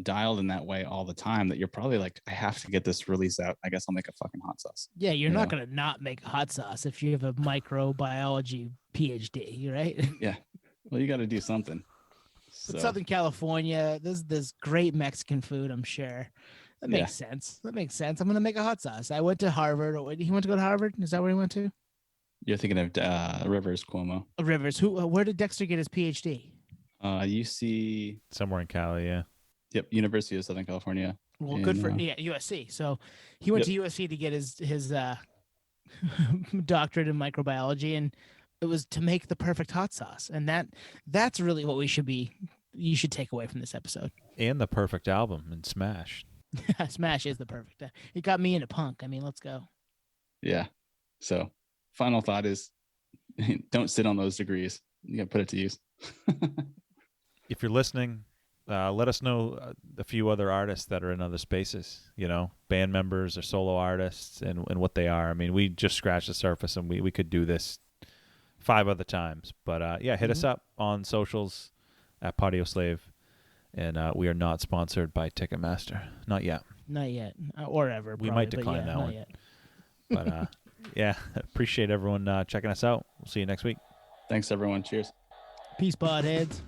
Speaker 3: dialed in that way all the time that you're probably like, I have to get this release out. I guess I'll make a fucking hot sauce.
Speaker 1: Yeah, you're not going to not make hot sauce if you have a microbiology PhD, right?
Speaker 3: Yeah. Well, you got to do something.
Speaker 1: But Southern California, there's great Mexican food, I'm sure. That makes sense. That makes sense. I'm going to make a hot sauce. I went to Harvard. He went to go to Harvard? Is that where he went to?
Speaker 3: You're thinking of Rivers Cuomo.
Speaker 1: Rivers. Where did Dexter get his PhD?
Speaker 3: UC.
Speaker 2: Somewhere in Cali, yeah.
Speaker 3: Yep, University of Southern California.
Speaker 1: Well, good for USC. So he went to USC to get his doctorate in microbiology, and it was to make the perfect hot sauce. And that's really what you should take away from this episode.
Speaker 2: And the perfect album and Smash.
Speaker 1: Smash is the perfect. It got me into punk. I mean, let's go.
Speaker 3: Yeah. So final thought is don't sit on those degrees. You got to put it to use.
Speaker 2: If you're listening, let us know a few other artists that are in other spaces, band members or solo artists and what they are. I mean, we just scratched the surface and we could do this 5 other times. But hit us up on socials at Patio Slave. And we are not sponsored by Ticketmaster. Not yet.
Speaker 1: Not yet. Or ever.
Speaker 2: We might decline that one. Yet. But appreciate everyone checking us out. We'll see you next week.
Speaker 3: Thanks, everyone. Cheers.
Speaker 1: Peace, podheads.